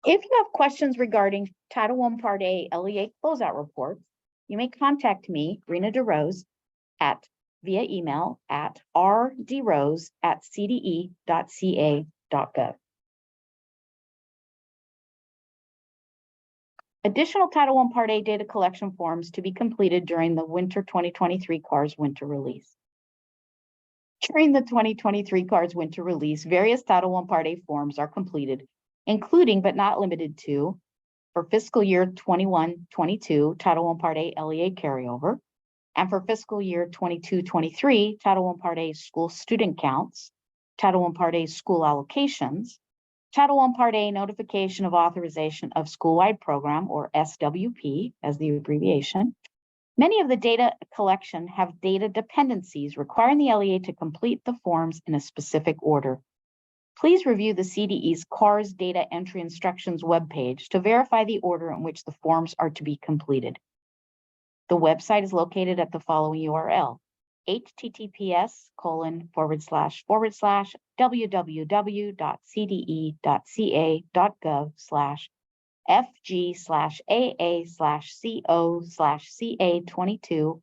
If you have questions regarding Title I Part A LEA closeout reports, you may contact me, Rena DeRose, via email at rdrose@cde.ca.gov. Additional Title I Part A data collection forms to be completed during the winter 2023 CARS winter release. During the 2023 CARS winter release, various Title I Part A forms are completed, including but not limited to, for fiscal year 21-22 Title I Part A LEA carryover, and for fiscal year 22-23 Title I Part A school student counts, Title I Part A school allocations, Title I Part A notification of authorization of school-wide program, or SWP as the abbreviation. Many of the data collection have data dependencies requiring the LEA to complete the forms in a specific order. Please review the CDE's CARS data entry instructions webpage to verify the order in which the forms are to be completed. The website is located at the following URL: https://www.cde.ca.gov/FG/AA/CO/CA22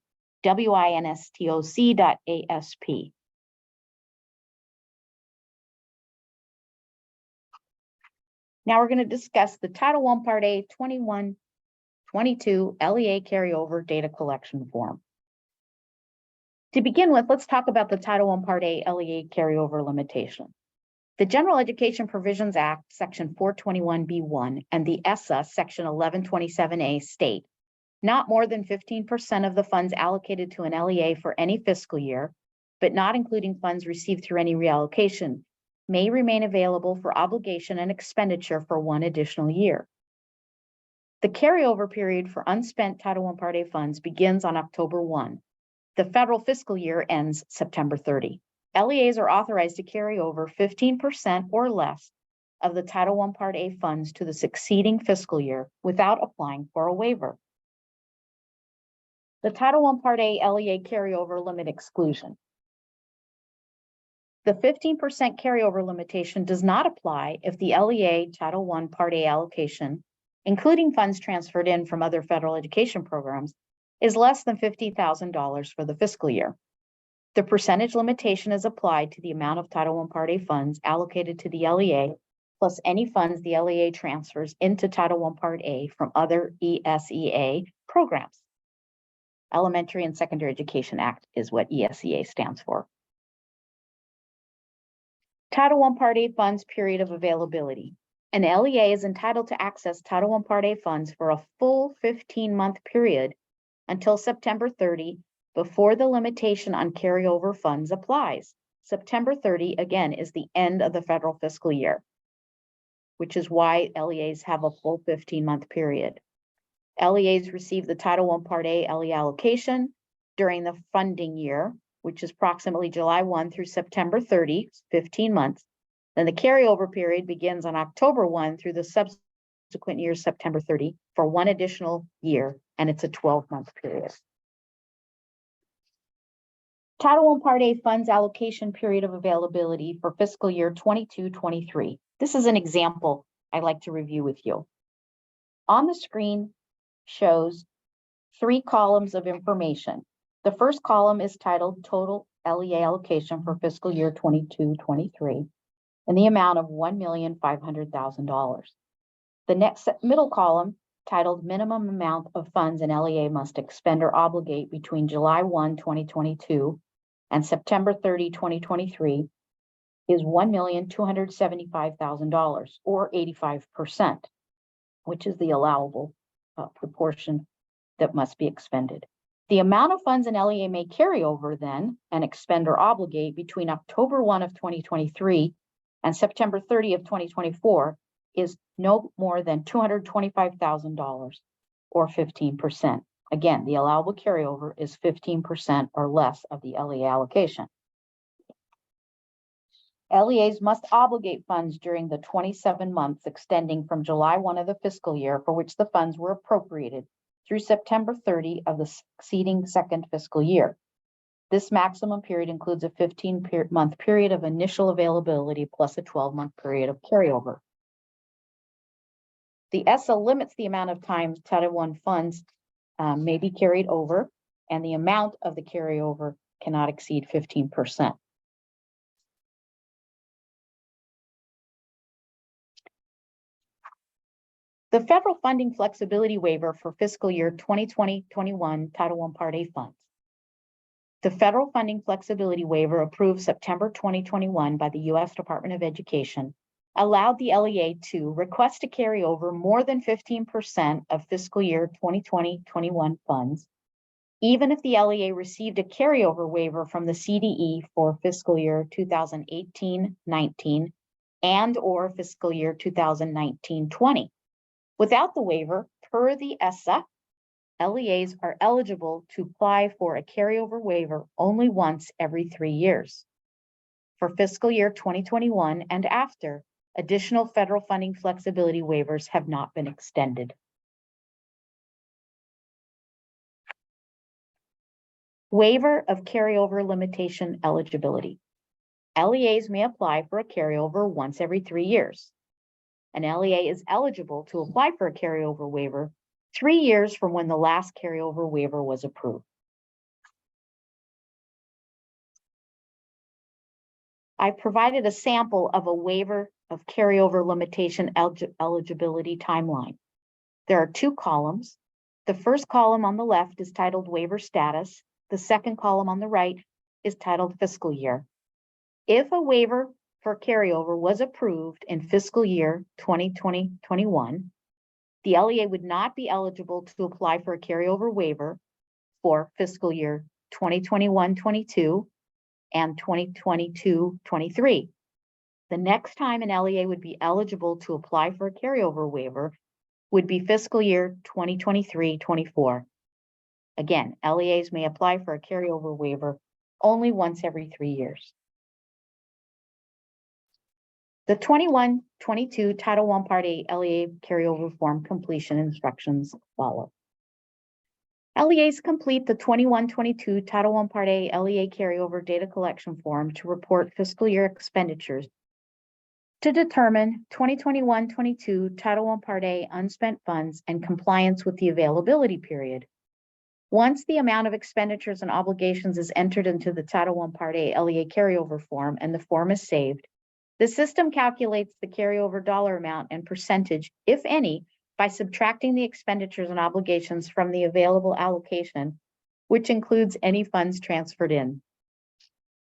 Now we're going to discuss the Title I Part A 21-22 LEA carryover data collection form. To begin with, let's talk about the Title I Part A LEA carryover limitation. The General Education Provisions Act, Section 421B1, and the ESSA, Section 1127A state, not more than 15% of the funds allocated to an LEA for any fiscal year, but not including funds received through any reallocation, may remain available for obligation and expenditure for one additional year. The carryover period for unspent Title I Part A funds begins on October 1. The federal fiscal year ends September 30. LEAs are authorized to carry over 15% or less of the Title I Part A funds to the succeeding fiscal year without applying for a waiver. The Title I Part A LEA carryover limit exclusion. The 15% carryover limitation does not apply if the LEA Title I Part A allocation, including funds transferred in from other federal education programs, is less than $50,000 for the fiscal year. The percentage limitation is applied to the amount of Title I Part A funds allocated to the LEA, plus any funds the LEA transfers into Title I Part A from other ESEA programs. Elementary and Secondary Education Act is what ESEA stands for. Title I Part A funds period of availability. An LEA is entitled to access Title I Part A funds for a full 15-month period until September 30, before the limitation on carryover funds applies. September 30, again, is the end of the federal fiscal year, which is why LEAs have a full 15-month period. LEAs receive the Title I Part A LEA allocation during the funding year, which is approximately July 1 through September 30, 15 months. Then the carryover period begins on October 1 through the subsequent year, September 30, for one additional year, and it's a 12-month period. Title I Part A funds allocation period of availability for fiscal year 22-23. This is an example I'd like to review with you. On the screen shows 3 columns of information. The first column is titled Total LEA Allocation for fiscal year 22-23 in the amount of $1,500,000. The next middle column, titled Minimum Amount of Funds an LEA Must Expend or Obligate between July 1, 2022 and September 30, 2023, is $1,275,000, or 85%, which is the allowable proportion that must be expended. The amount of funds an LEA may carry over then and expend or obligate between October 1 of 2023 and September 30 of 2024 is no more than $225,000, or 15%. Again, the allowable carryover is 15% or less of the LEA allocation. LEAs must obligate funds during the 27 months extending from July 1 of the fiscal year for which the funds were appropriated through September 30 of the succeeding second fiscal year. This maximum period includes a 15-month period of initial availability plus a 12-month period of carryover. The ESSA limits the amount of time Title I funds may be carried over, and the amount of the carryover cannot exceed 15%. The federal funding flexibility waiver for fiscal year 2020-21 Title I Part A funds. The federal funding flexibility waiver approved September 2021 by the U.S. Department of Education allowed the LEA to request to carry over more than 15% of fiscal year 2020-21 funds, even if the LEA received a carryover waiver from the CDE for fiscal year 2018-19 and or fiscal year 2019-20. Without the waiver, per the ESSA, LEAs are eligible to apply for a carryover waiver only once every 3 years. For fiscal year 2021 and after, additional federal funding flexibility waivers have not been extended. Waiver of carryover limitation eligibility. LEAs may apply for a carryover once every 3 years. An LEA is eligible to apply for a carryover waiver 3 years from when the last carryover waiver was approved. I provided a sample of a waiver of carryover limitation eligibility timeline. There are 2 columns. The first column on the left is titled waiver status. The second column on the right is titled fiscal year. If a waiver for carryover was approved in fiscal year 2020-21, the LEA would not be eligible to apply for a carryover waiver for fiscal year 2021-22 and 2022-23. The next time an LEA would be eligible to apply for a carryover waiver would be fiscal year 2023-24. Again, LEAs may apply for a carryover waiver only once every 3 years. The 21-22 Title I Part A LEA carryover form completion instructions follow. LEAs complete the 21-22 Title I Part A LEA carryover data collection form to report fiscal year expenditures to determine 2021-22 Title I Part A unspent funds and compliance with the availability period. Once the amount of expenditures and obligations is entered into the Title I Part A LEA carryover form and the form is saved, the system calculates the carryover dollar amount and percentage, if any, by subtracting the expenditures and obligations from the available allocation, which includes any funds transferred in.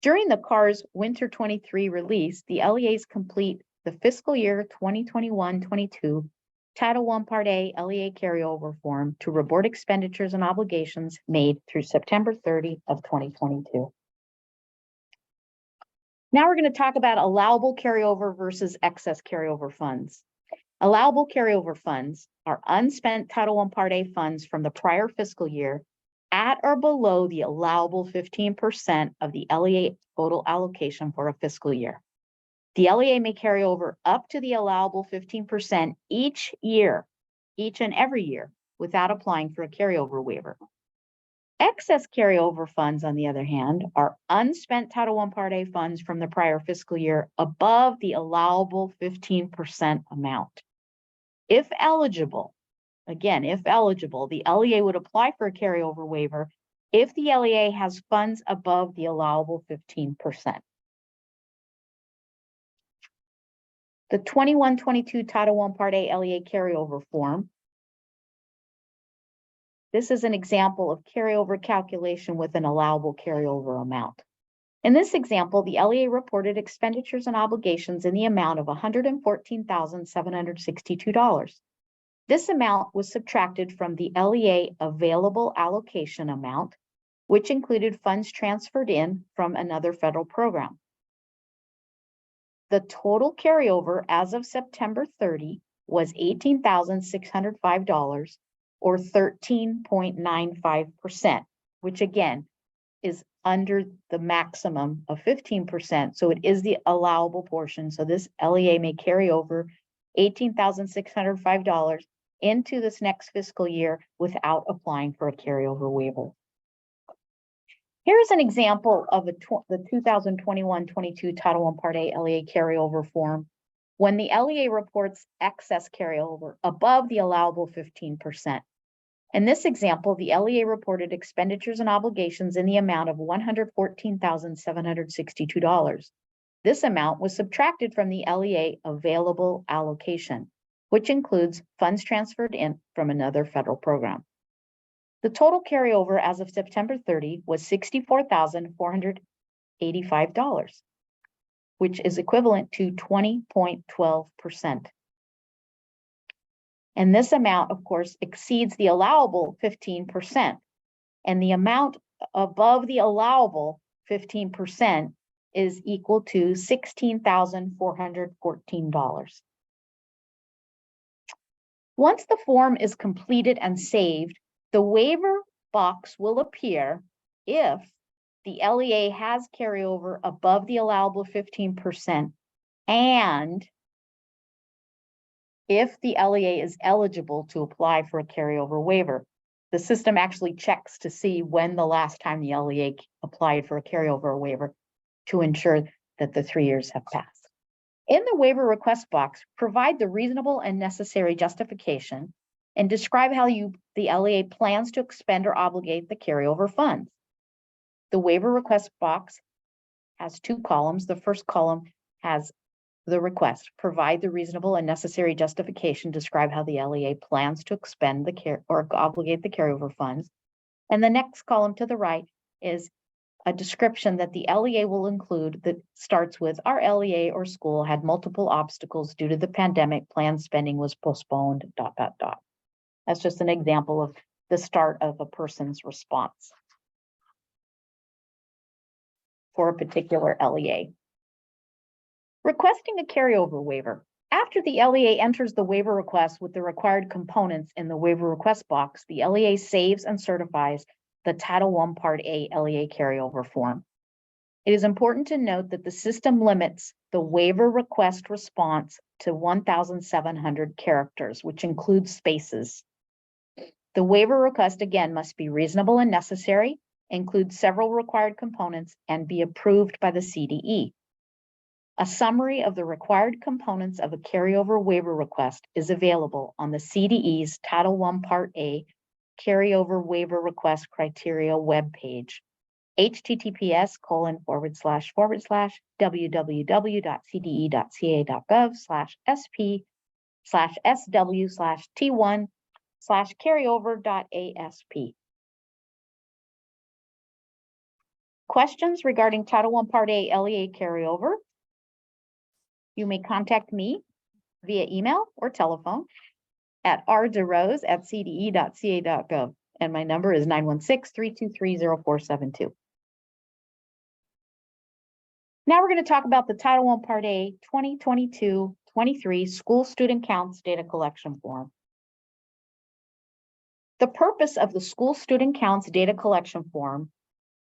During the CARS Winter 23 release, the LEAs complete the fiscal year 2021-22 Title I Part A LEA carryover form to report expenditures and obligations made through September 30 of 2022. Now we're going to talk about allowable carryover versus excess carryover funds. Allowable carryover funds are unspent Title I Part A funds from the prior fiscal year at or below the allowable 15% of the LEA total allocation for a fiscal year. The LEA may carry over up to the allowable 15% each and every year, without applying for a carryover waiver. Excess carryover funds, on the other hand, are unspent Title I Part A funds from the prior fiscal year above the allowable 15% amount. If eligible, again, if eligible, the LEA would apply for a carryover waiver if the LEA has funds above the allowable 15%. The 21-22 Title I Part A LEA carryover form. This is an example of carryover calculation with an allowable carryover amount. In this example, the LEA reported expenditures and obligations in the amount of $114,762. This amount was subtracted from the LEA available allocation amount, which included funds transferred in from another federal program. The total carryover as of September 30 was $18,605, or 13.95%, which again is under the maximum of 15%. So it is the allowable portion. So this LEA may carry over $18,605 into this next fiscal year without applying for a carryover waiver. Here's an example of the 2021-22 Title I Part A LEA carryover form. When the LEA reports excess carryover above the allowable 15%. In this example, the LEA reported expenditures and obligations in the amount of $114,762. This amount was subtracted from the LEA available allocation, which includes funds transferred in from another federal program. The total carryover as of September 30 was $64,485, which is equivalent to 20.12%. And this amount, of course, exceeds the allowable 15%. And the amount above the allowable 15% is equal to $16,414. Once the form is completed and saved, the waiver box will appear if the LEA has carryover above the allowable 15% and if the LEA is eligible to apply for a carryover waiver. The system actually checks to see when the last time the LEA applied for a carryover waiver to ensure that the 3 years have passed. In the waiver request box, provide the reasonable and necessary justification and describe how the LEA plans to expend or obligate the carryover funds. The waiver request box has 2 columns. The first column has the request, provide the reasonable and necessary justification, describe how the LEA plans to expend the or obligate the carryover funds. And the next column to the right is a description that the LEA will include that starts with our LEA or school had multiple obstacles due to the pandemic, planned spending was postponed, ... That's just an example of the start of a person's response for a particular LEA. Requesting a carryover waiver. After the LEA enters the waiver request with the required components in the waiver request box, the LEA saves and certifies the Title I Part A LEA carryover form. It is important to note that the system limits the waiver request response to 1,700 characters, which includes spaces. The waiver request, again, must be reasonable and necessary, include several required components, and be approved by the CDE. A summary of the required components of a carryover waiver request is available on the CDE's Title I Part A Carryover Waiver Request Criteria webpage, https://www.cde.gov/sp/sw/t1/carryover.asp. Questions regarding Title I Part A LEA carryover? You may contact me via email or telephone at rderose@cde.ca.gov, and my number is 916-323-0472. Now we're going to talk about the Title I Part A 2022-23 School Student Counts Data Collection Form. The purpose of the School Student Counts Data Collection Form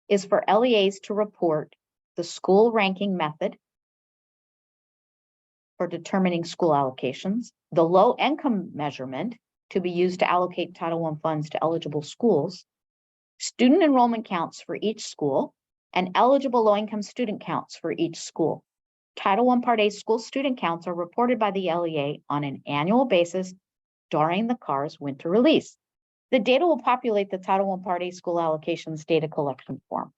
is for LEAs to report the school ranking method for determining school allocations, the low income measurement to be used to allocate Title I funds to eligible schools, student enrollment counts for each school, and eligible low income student counts for each school. Title I Part A school student counts are reported by the LEA on an annual basis during the CARS winter release. The data will populate the Title I Part A school allocations data collection form.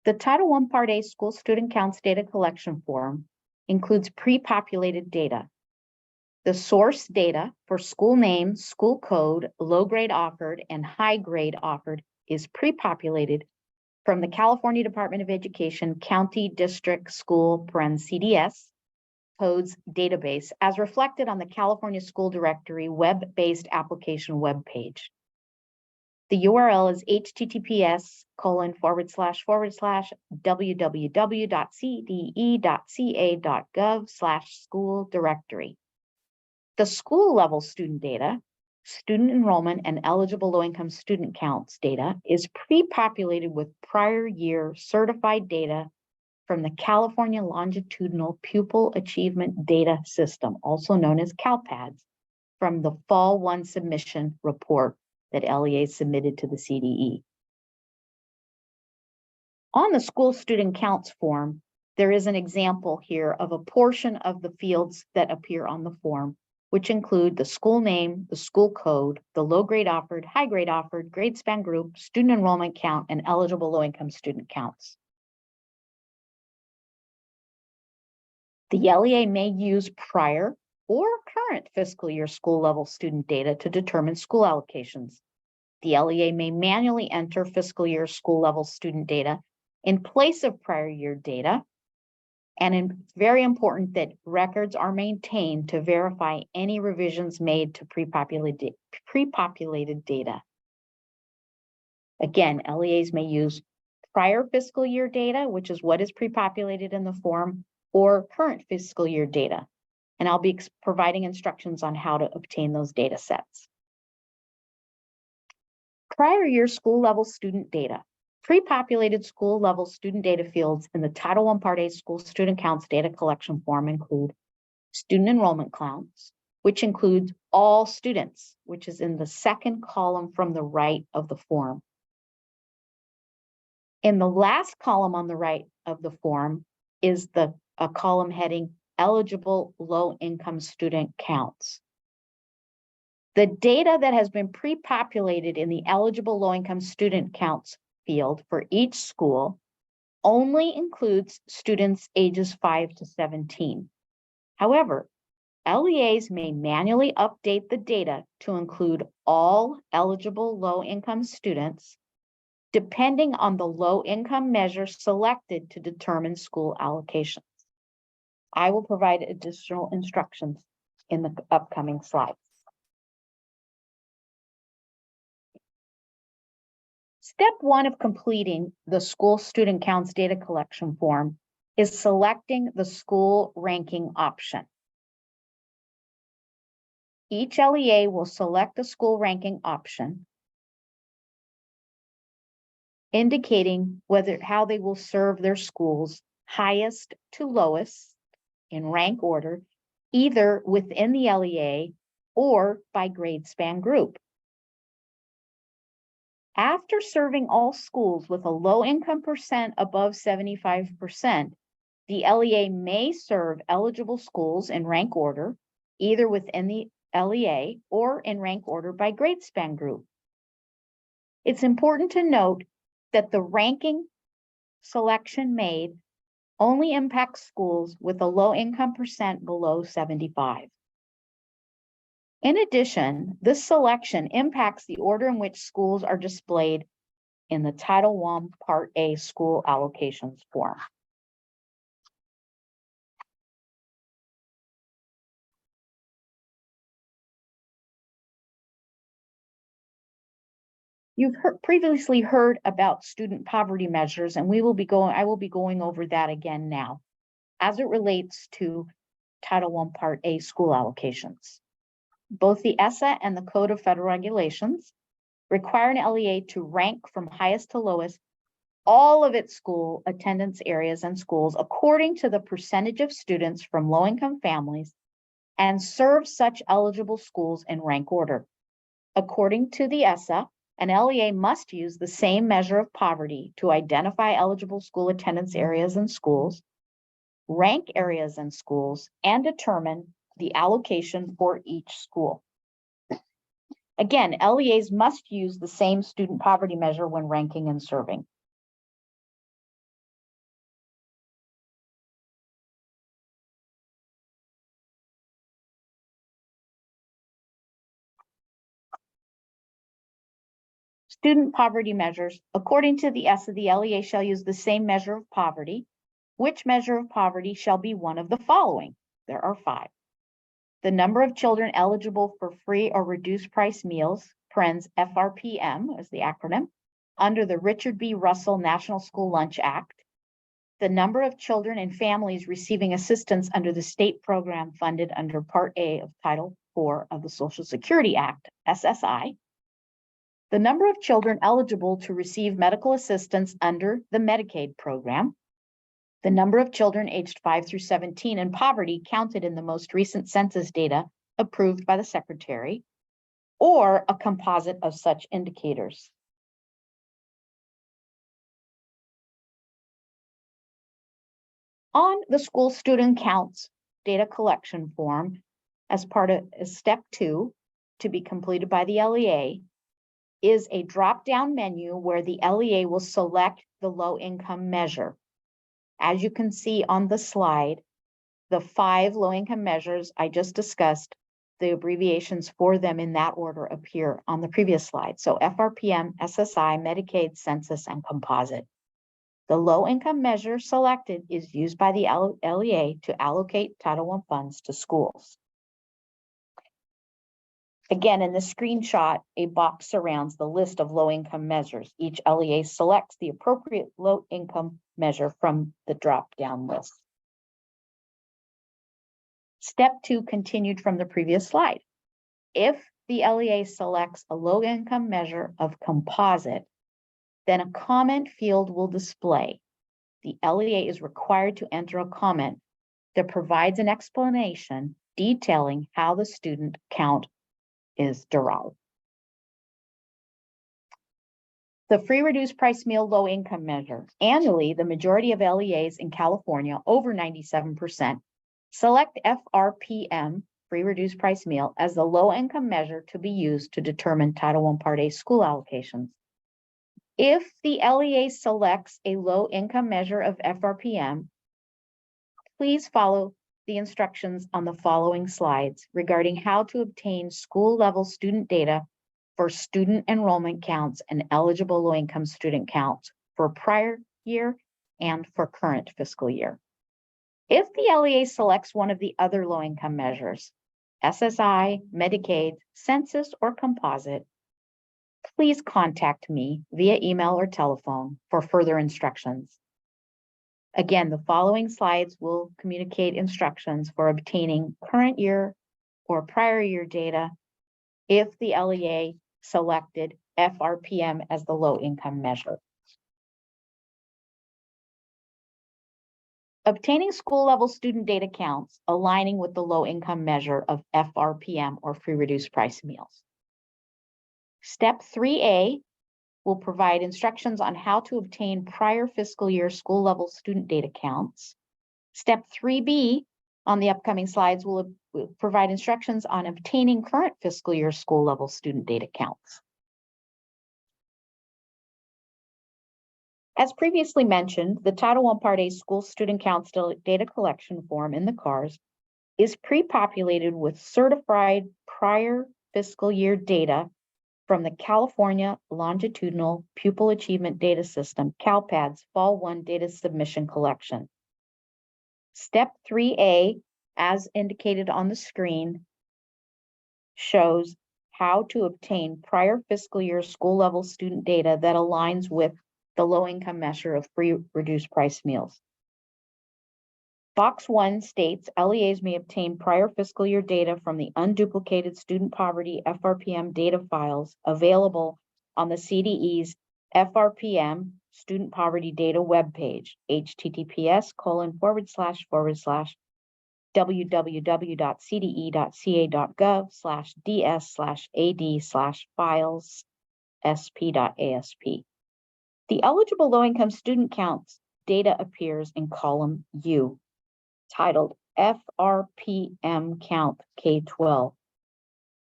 The Title I Part A school student counts data collection form includes pre-populated data. The source data for school name, school code, low grade offered, and high grade offered is pre-populated from the California Department of Education County District School (CDS) codes database as reflected on the California School Directory web-based application webpage. The URL is https://www.cde.ca.gov/school directory. The school level student data, student enrollment, and eligible low-income student counts data is pre-populated with prior year certified data from the California Longitudinal Pupil Achievement Data System, also known as CalPADS, from the Fall 1 submission report that LEA submitted to the CDE. On the school student counts form, there is an example here of a portion of the fields that appear on the form, which include the school name, the school code, the low grade offered, high grade offered, grade span group, student enrollment count, and eligible low-income student counts. The LEA may use prior or current fiscal year school level student data to determine school allocations. The LEA may manually enter fiscal year school level student data in place of prior year data. And it's very important that records are maintained to verify any revisions made to pre-populated data. Again, LEAs may use prior fiscal year data, which is what is pre-populated in the form, or current fiscal year data. And I'll be providing instructions on how to obtain those data sets. Prior year school level student data. Pre-populated school level student data fields in the Title I Part A school student counts data collection form include student enrollment counts, which includes all students, which is in the second column from the right of the form. In the last column on the right of the form is a column heading eligible low-income student counts. The data that has been pre-populated in the eligible low-income student counts field for each school only includes students ages 5 to 17. However, LEAs may manually update the data to include all eligible low-income students, depending on the low-income measure selected to determine school allocations. I will provide additional instructions in the upcoming slides. Step 1 of completing the school student counts data collection form is selecting the school ranking option. Each LEA will select a school ranking option, indicating how they will serve their schools highest to lowest in rank order, either within the LEA or by grade span group. After serving all schools with a low income percent above 75%, the LEA may serve eligible schools in rank order, either within the LEA or in rank order by grade span group. It's important to note that the ranking selection made only impacts schools with a low income percent below 75. In addition, this selection impacts the order in which schools are displayed in the Title I Part A school allocations form. You've previously heard about student poverty measures, and I will be going over that again now as it relates to Title I Part A school allocations. Both the ESSA and the Code of Federal Regulations require an LEA to rank from highest to lowest all of its school attendance areas and schools according to the percentage of students from low-income families and serve such eligible schools in rank order. According to the ESSA, an LEA must use the same measure of poverty to identify eligible school attendance areas and schools, rank areas and schools, and determine the allocation for each school. Again, LEAs must use the same student poverty measure when ranking and serving. Student poverty measures. According to the ESSA, the LEA shall use the same measure of poverty. Which measure of poverty shall be one of the following? There are 5. The number of children eligible for free or reduced price meals, FRPM is the acronym, under the Richard B. Russell National School Lunch Act. The number of children and families receiving assistance under the state program funded under Part A of Title IV of the Social Security Act, SSI. The number of children eligible to receive medical assistance under the Medicaid program. The number of children aged 5 through 17 in poverty counted in the most recent census data approved by the Secretary, or a composite of such indicators. On the school student counts data collection form, as part of step 2 to be completed by the LEA, is a drop-down menu where the LEA will select the low-income measure. As you can see on the slide, the 5 low-income measures I just discussed, the abbreviations for them in that order appear on the previous slide. So FRPM, SSI, Medicaid, Census, and Composite. The low-income measure selected is used by the LEA to allocate Title I funds to schools. Again, in the screenshot, a box surrounds the list of low-income measures. Each LEA selects the appropriate low-income measure from the drop-down list. Step 2 continued from the previous slide. If the LEA selects a low-income measure of composite, then a comment field will display. The LEA is required to enter a comment that provides an explanation detailing how the student count is derived. The free reduced price meal low income measure. Annually, the majority of LEAs in California, over 97%, select FRPM, free reduced price meal, as the low income measure to be used to determine Title I Part A school allocations. If the LEA selects a low income measure of FRPM, please follow the instructions on the following slides regarding how to obtain school level student data for student enrollment counts and eligible low income student counts for prior year and for current fiscal year. If the LEA selects one of the other low income measures, SSI, Medicaid, Census, or Composite, please contact me via email or telephone for further instructions. Again, the following slides will communicate instructions for obtaining current year or prior year data if the LEA selected FRPM as the low income measure. Obtaining school level student data counts aligning with the low income measure of FRPM or free reduced price meals. Step 3A will provide instructions on how to obtain prior fiscal year school level student data counts. Step 3B on the upcoming slides will provide instructions on obtaining current fiscal year school level student data counts. As previously mentioned, the Title I Part A school student counts data collection form in the CARS is pre-populated with certified prior fiscal year data from the California Longitudinal Pupil Achievement Data System, CalPADS Fall 1 Data Submission Collection. Step 3A, as indicated on the screen, shows how to obtain prior fiscal year school level student data that aligns with the low income measure of free reduced price meals. Box 1 states LEAs may obtain prior fiscal year data from the unduplicated student poverty FRPM data files available on the CDE's FRPM student poverty data webpage, https://www.cde.gov/ds/ad/files/sp.asp. The eligible low-income student counts data appears in column U, titled FRPM Count K-12.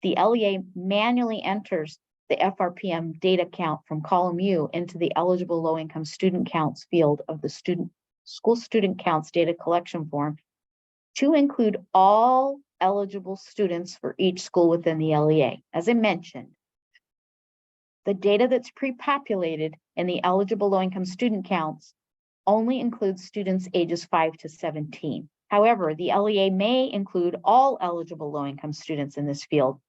The LEA manually enters the FRPM data count from column U into the eligible low-income student counts field of the school student counts data collection form to include all eligible students for each school within the LEA. As I mentioned, the data that's pre-populated in the eligible low-income student counts only includes students ages 5 to 17. However, the LEA may include all eligible low-income students in this field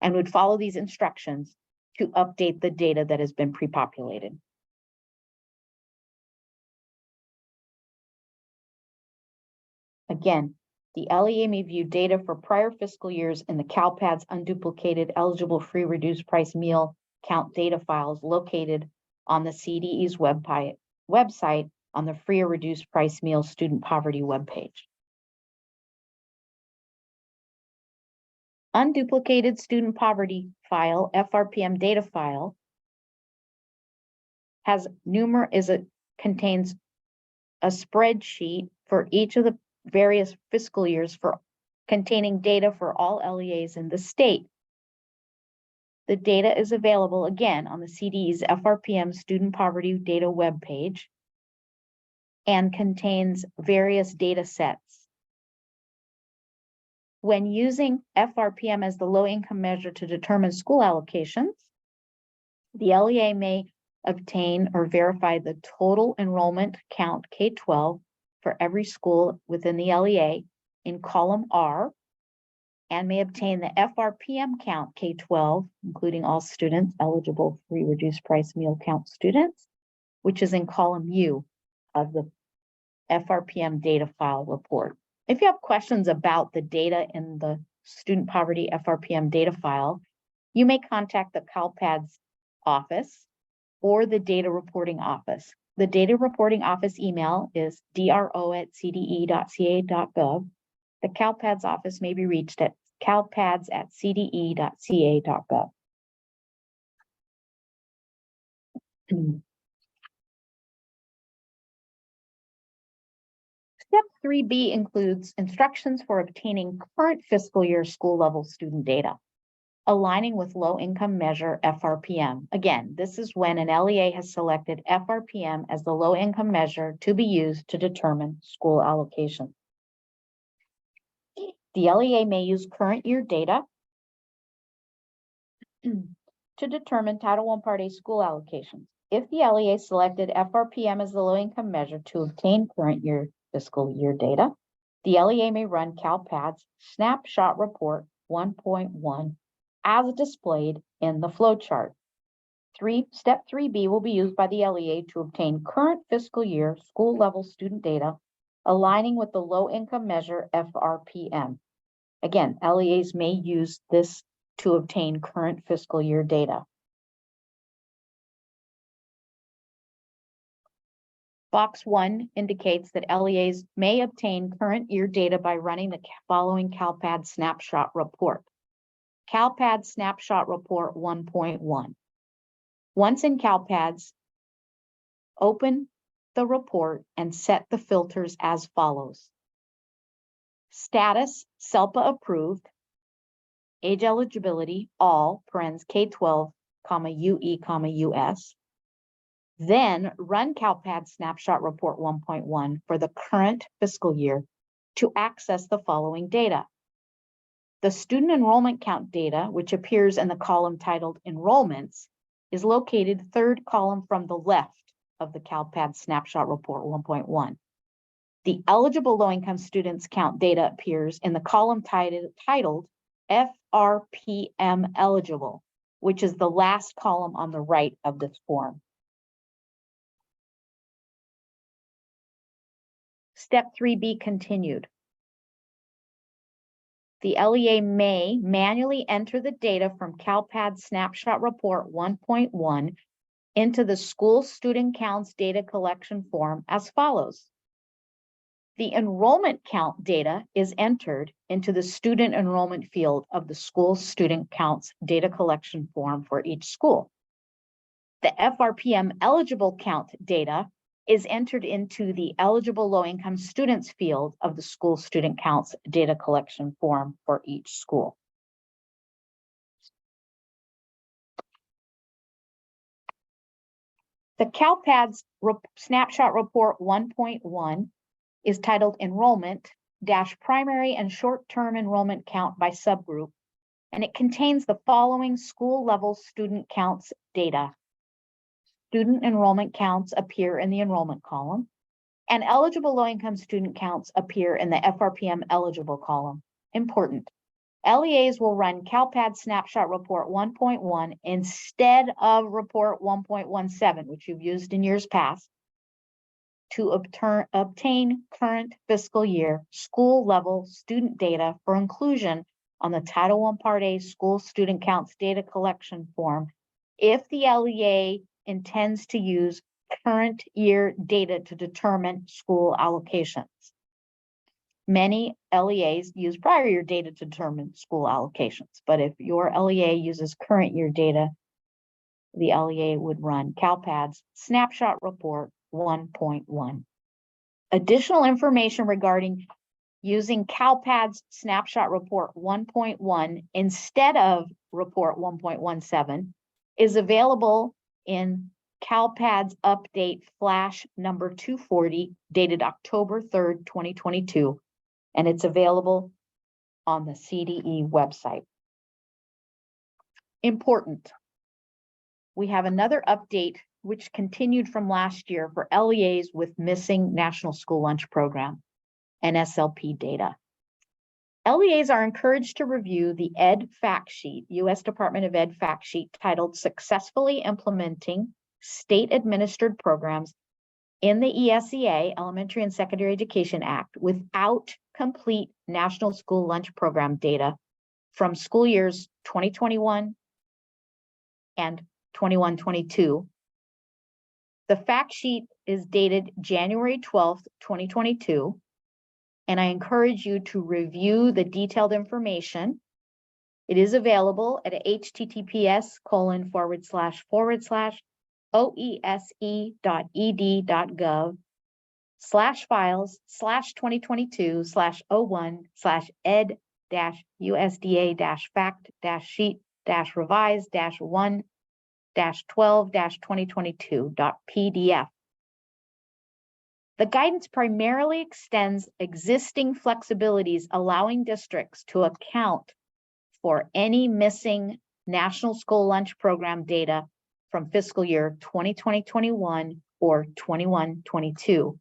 and would follow these instructions to update the data that has been pre-populated. Again, the LEA may view data for prior fiscal years in the CalPADS unduplicated eligible free reduced price meal count data files located on the CDE's website, on the free or reduced price meal student poverty webpage. Unduplicated student poverty file, FRPM data file, contains a spreadsheet for each of the various fiscal years containing data for all LEAs in the state. The data is available again on the CDE's FRPM student poverty data webpage and contains various data sets. When using FRPM as the low income measure to determine school allocations, the LEA may obtain or verify the total enrollment count K-12 for every school within the LEA in column R, and may obtain the FRPM count K-12, including all students eligible for free reduced price meal count students, which is in column U of the FRPM data file report. If you have questions about the data in the student poverty FRPM data file, you may contact the CalPADS office or the data reporting office. The data reporting office email is dro@cde.ca.gov. The CalPADS office may be reached at calpads@cde.ca.gov. Step 3B includes instructions for obtaining current fiscal year school level student data, aligning with low income measure FRPM. Again, this is when an LEA has selected FRPM as the low income measure to be used to determine school allocation. The LEA may use current year data to determine Title I Part A school allocations. If the LEA selected FRPM as the low income measure to obtain current year fiscal year data, the LEA may run CalPADS Snapshot Report 1.1 as displayed in the flowchart. Step 3B will be used by the LEA to obtain current fiscal year school level student data, aligning with the low income measure FRPM. Again, LEAs may use this to obtain current fiscal year data. Box 1 indicates that LEAs may obtain current year data by running the following CalPADS Snapshot Report. CalPADS Snapshot Report 1.1. Once in CalPADS, open the report and set the filters as follows. Status, SELPA approved. Age eligibility, all, parens K-12, UE, US. Then run CalPADS Snapshot Report 1.1 for the current fiscal year to access the following data. The student enrollment count data, which appears in the column titled Enrollments, is located third column from the left of the CalPADS Snapshot Report 1.1. The eligible low-income students count data appears in the column titled FRPM eligible, which is the last column on the right of this form. Step 3B continued. The LEA may manually enter the data from CalPADS Snapshot Report 1.1 into the school student counts data collection form as follows. The enrollment count data is entered into the student enrollment field of the school student counts data collection form for each school. The FRPM eligible count data is entered into the eligible low-income students field of the school student counts data collection form for each school. The CalPADS Snapshot Report 1.1 is titled Enrollment - Primary and Short-Term Enrollment Count by Subgroup, and it contains the following school-level student counts data. Student enrollment counts appear in the enrollment column, and eligible low-income student counts appear in the FRPM eligible column. Important. LEAs will run CalPADS Snapshot Report 1.1 instead of Report 1.17, which you've used in years past, to obtain current fiscal year school level student data for inclusion on the Title I Part A school student counts data collection form if the LEA intends to use current year data to determine school allocations. Many LEAs use prior year data to determine school allocations, but if your LEA uses current year data, the LEA would run CalPADS Snapshot Report 1.1. Additional information regarding using CalPADS Snapshot Report 1.1 instead of Report 1.17 is available in CalPADS Update Flash number 240 dated October 3rd, 2022, and it's available on the CDE website. Important. We have another update which continued from last year for LEAs with missing National School Lunch Program and SLP data. LEAs are encouraged to review the Ed Fact Sheet, U.S. Department of Ed Fact Sheet titled Successfully Implementing State Administered Programs in the ESEA, Elementary and Secondary Education Act, without complete National School Lunch Program data from school years 2021 and 21-22. The fact sheet is dated January 12th, 2022, and I encourage you to review the detailed information. It is available at https://OESE.ed.gov/files/2022/01/ed-USDA-fact-sheet-revised-1-12-2022.pdf. The guidance primarily extends existing flexibilities, allowing districts to account for any missing National School Lunch Program data from fiscal year 2020-21 or 21-22.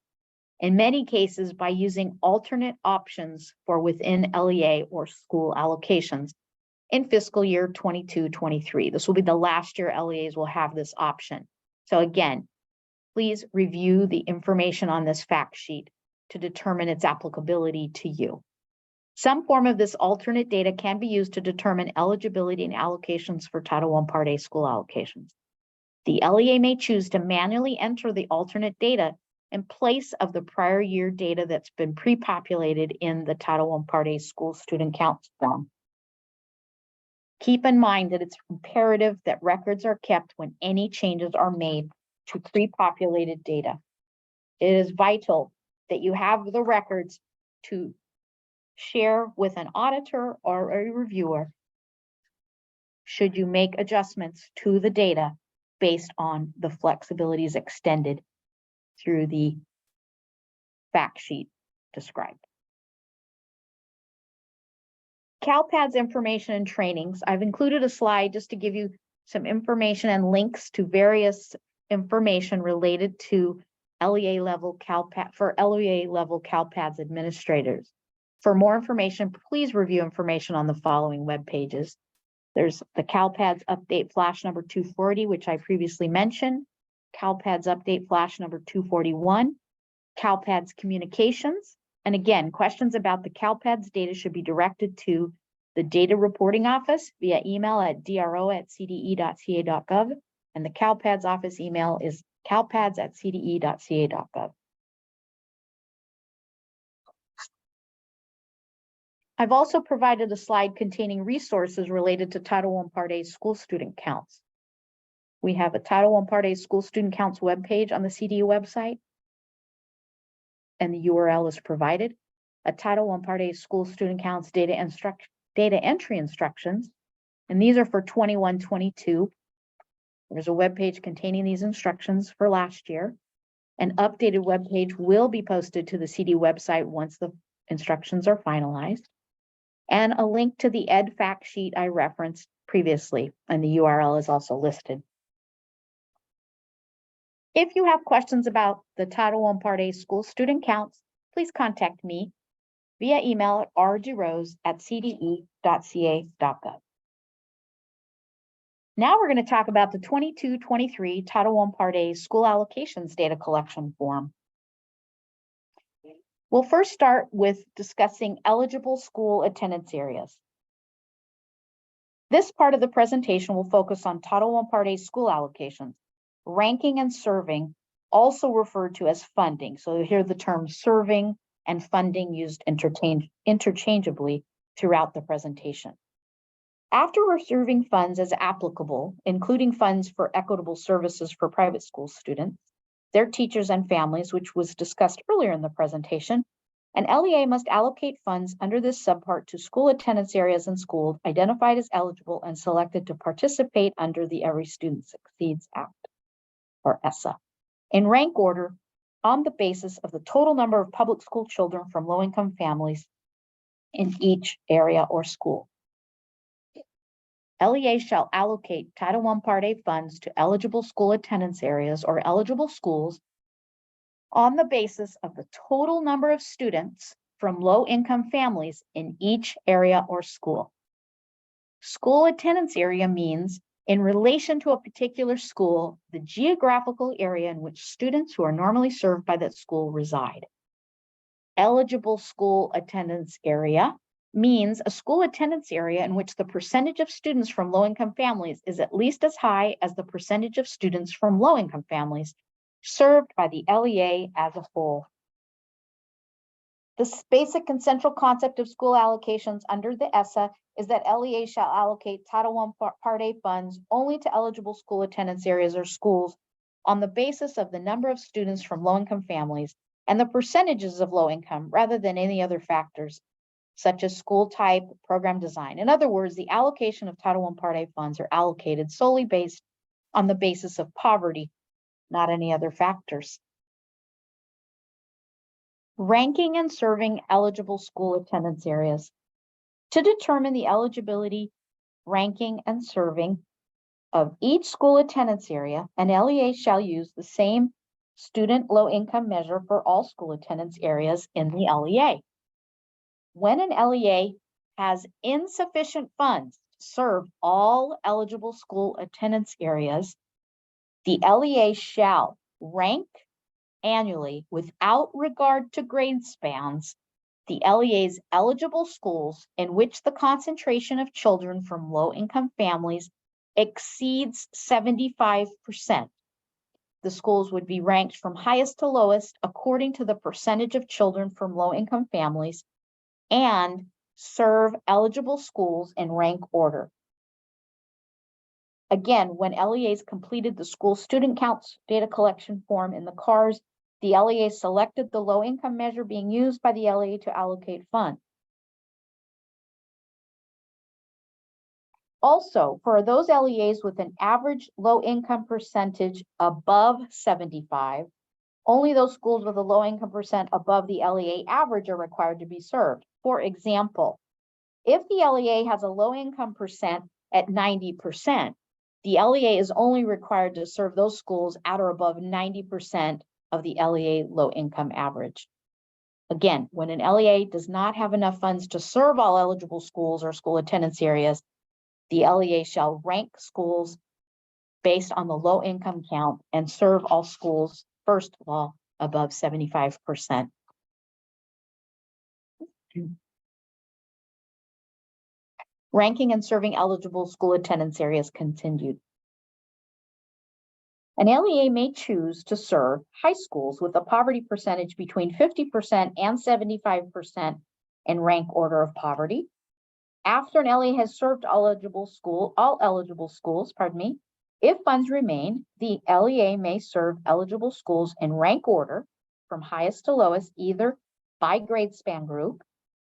In many cases, by using alternate options for within LEA or school allocations in fiscal year 22-23. This will be the last year LEAs will have this option. So again, please review the information on this fact sheet to determine its applicability to you. Some form of this alternate data can be used to determine eligibility and allocations for Title I Part A school allocations. The LEA may choose to manually enter the alternate data in place of the prior year data that's been pre-populated in the Title I Part A school student count form. Keep in mind that it's imperative that records are kept when any changes are made to pre-populated data. It is vital that you have the records to share with an auditor or a reviewer should you make adjustments to the data based on the flexibilities extended through the fact sheet described. CalPADS information and trainings. I've included a slide just to give you some information and links to various information related to LEA level CalPADS administrators. For more information, please review information on the following web pages. There's the CalPADS Update Flash number 240, which I previously mentioned, CalPADS Update Flash number 241, CalPADS Communications. And again, questions about the CalPADS data should be directed to the Data Reporting Office via email at dro@cde.ca.gov, and the CalPADS office email is calpads@cde.ca.gov. I've also provided a slide containing resources related to Title I Part A school student counts. We have a Title I Part A school student counts webpage on the CDE website, and the URL is provided. A Title I Part A school student counts data entry instructions, and these are for 21-22. There's a webpage containing these instructions for last year. An updated webpage will be posted to the CDE website once the instructions are finalized, and a link to the Ed fact sheet I referenced previously, and the URL is also listed. If you have questions about the Title I Part A school student counts, please contact me via email at rdurose@cde.ca.gov. Now we're going to talk about the 22-23 Title I Part A school allocations data collection form. We'll first start with discussing eligible school attendance areas. This part of the presentation will focus on Title I Part A school allocations, ranking and serving also referred to as funding. So you hear the term serving and funding used interchangeably throughout the presentation. After reserving funds as applicable, including funds for equitable services for private school students, their teachers and families, which was discussed earlier in the presentation, an LEA must allocate funds under this subpart to school attendance areas and schools identified as eligible and selected to participate under the Every Student Succeeds Act, or ESSA, in rank order on the basis of the total number of public school children from low-income families in each area or school. LEA shall allocate Title I Part A funds to eligible school attendance areas or eligible schools on the basis of the total number of students from low-income families in each area or school. School attendance area means in relation to a particular school, the geographical area in which students who are normally served by that school reside. Eligible school attendance area means a school attendance area in which the percentage of students from low-income families is at least as high as the percentage of students from low-income families served by the LEA as a whole. The basic and central concept of school allocations under the ESSA is that LEA shall allocate Title I Part A funds only to eligible school attendance areas or schools on the basis of the number of students from low-income families and the percentages of low income rather than any other factors, such as school type, program design. In other words, the allocation of Title I Part A funds are allocated solely based on the basis of poverty, not any other factors. Ranking and serving eligible school attendance areas. To determine the eligibility, ranking, and serving of each school attendance area, an LEA shall use the same student low-income measure for all school attendance areas in the LEA. When an LEA has insufficient funds to serve all eligible school attendance areas, the LEA shall rank annually without regard to grade spans the LEA's eligible schools in which the concentration of children from low-income families exceeds 75%. The schools would be ranked from highest to lowest according to the percentage of children from low-income families and serve eligible schools in rank order. Again, when LEAs completed the school student counts data collection form in the CARS, the LEA selected the low-income measure being used by the LEA to allocate funds. Also, for those LEAs with an average low-income percentage above 75, only those schools with a low-income percent above the LEA average are required to be served. For example, if the LEA has a low-income percent at 90%, the LEA is only required to serve those schools at or above 90% of the LEA low-income average. Again, when an LEA does not have enough funds to serve all eligible schools or school attendance areas, the LEA shall rank schools based on the low-income count and serve all schools, first of all, above 75%. Ranking and serving eligible school attendance areas continued. An LEA may choose to serve high schools with a poverty percentage between 50% and 75% in rank order of poverty. After an LEA has served all eligible schools, if funds remain, the LEA may serve eligible schools in rank order from highest to lowest, either by grade span group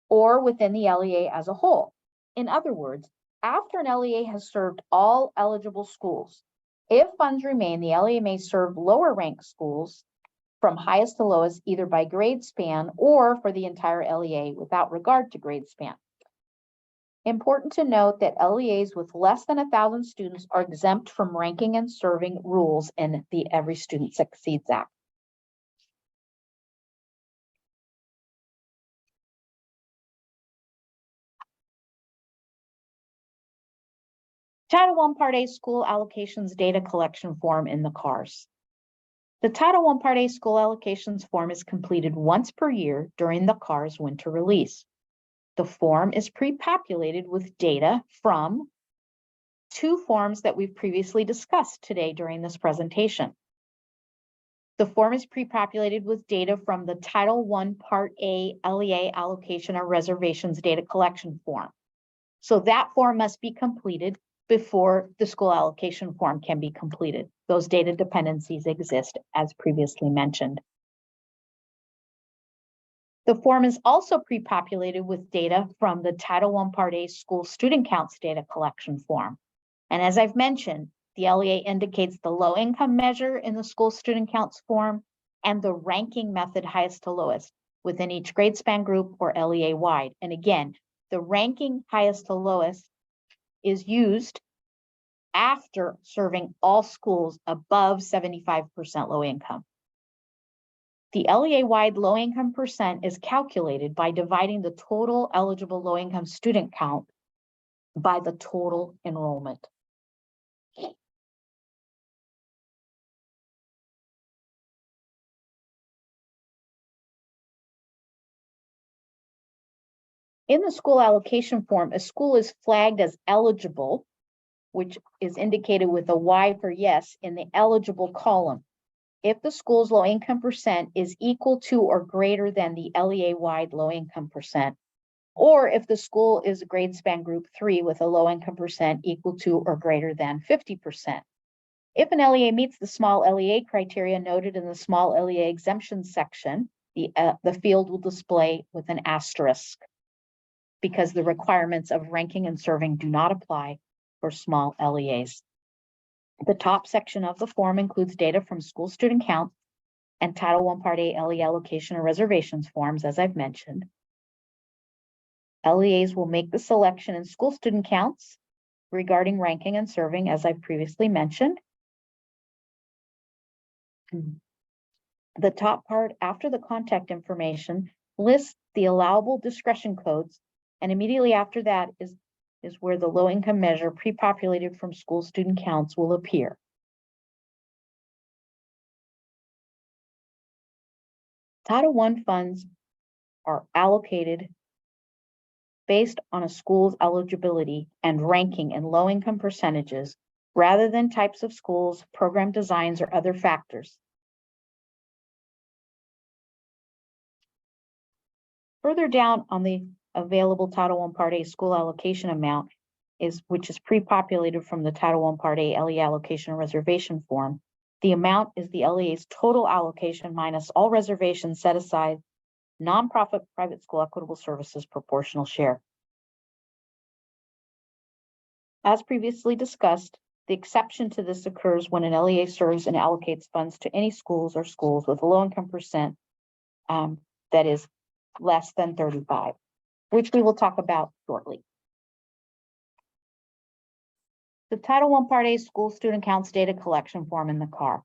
or within the LEA as a whole. In other words, after an LEA has served all eligible schools, if funds remain, the LEA may serve lower ranked schools from highest to lowest, either by grade span or for the entire LEA without regard to grade span. Important to note that LEAs with less than 1,000 students are exempt from ranking and serving rules in the Every Student Succeeds Act. Title I Part A school allocations data collection form in the CARS. The Title I Part A school allocations form is completed once per year during the CARS winter release. The form is pre-populated with data from two forms that we've previously discussed today during this presentation. The form is pre-populated with data from the Title I Part A LEA allocation or reservations data collection form. So that form must be completed before the school allocation form can be completed. Those data dependencies exist as previously mentioned. The form is also pre-populated with data from the Title I Part A school student counts data collection form. And as I've mentioned, the LEA indicates the low income measure in the school student counts form and the ranking method highest to lowest within each grade span group or LEA wide. And again, the ranking highest to lowest is used after serving all schools above 75% low income. The LEA-wide low-income percent is calculated by dividing the total eligible low-income student count by the total enrollment. In the school allocation form, a school is flagged as eligible, which is indicated with a Y for yes in the eligible column, if the school's low income percent is equal to or greater than the LEA-wide low income percent, or if the school is a grade span group 3 with a low income percent equal to or greater than 50%. If an LEA meets the small LEA criteria noted in the small LEA exemption section, the field will display with an asterisk because the requirements of ranking and serving do not apply for small LEAs. The top section of the form includes data from school student count and Title I Part A LEA allocation or reservations forms, as I've mentioned. LEAs will make the selection in school student counts regarding ranking and serving, as I've previously mentioned. The top part after the contact information lists the allowable discretion codes, and immediately after that is where the low income measure pre-populated from school student counts will appear. Title I funds are allocated based on a school's eligibility and ranking in low income percentages rather than types of schools, program designs, or other factors. Further down on the available Title I Part A school allocation amount which is pre-populated from the Title I Part A LEA allocation and reservation form. The amount is the LEA's total allocation minus all reservations set aside, nonprofit private school equitable services proportional share. As previously discussed, the exception to this occurs when an LEA serves and allocates funds to any schools or schools with a low income percent that is less than 35, which we will talk about shortly. The Title I Part A school student counts data collection form in the car.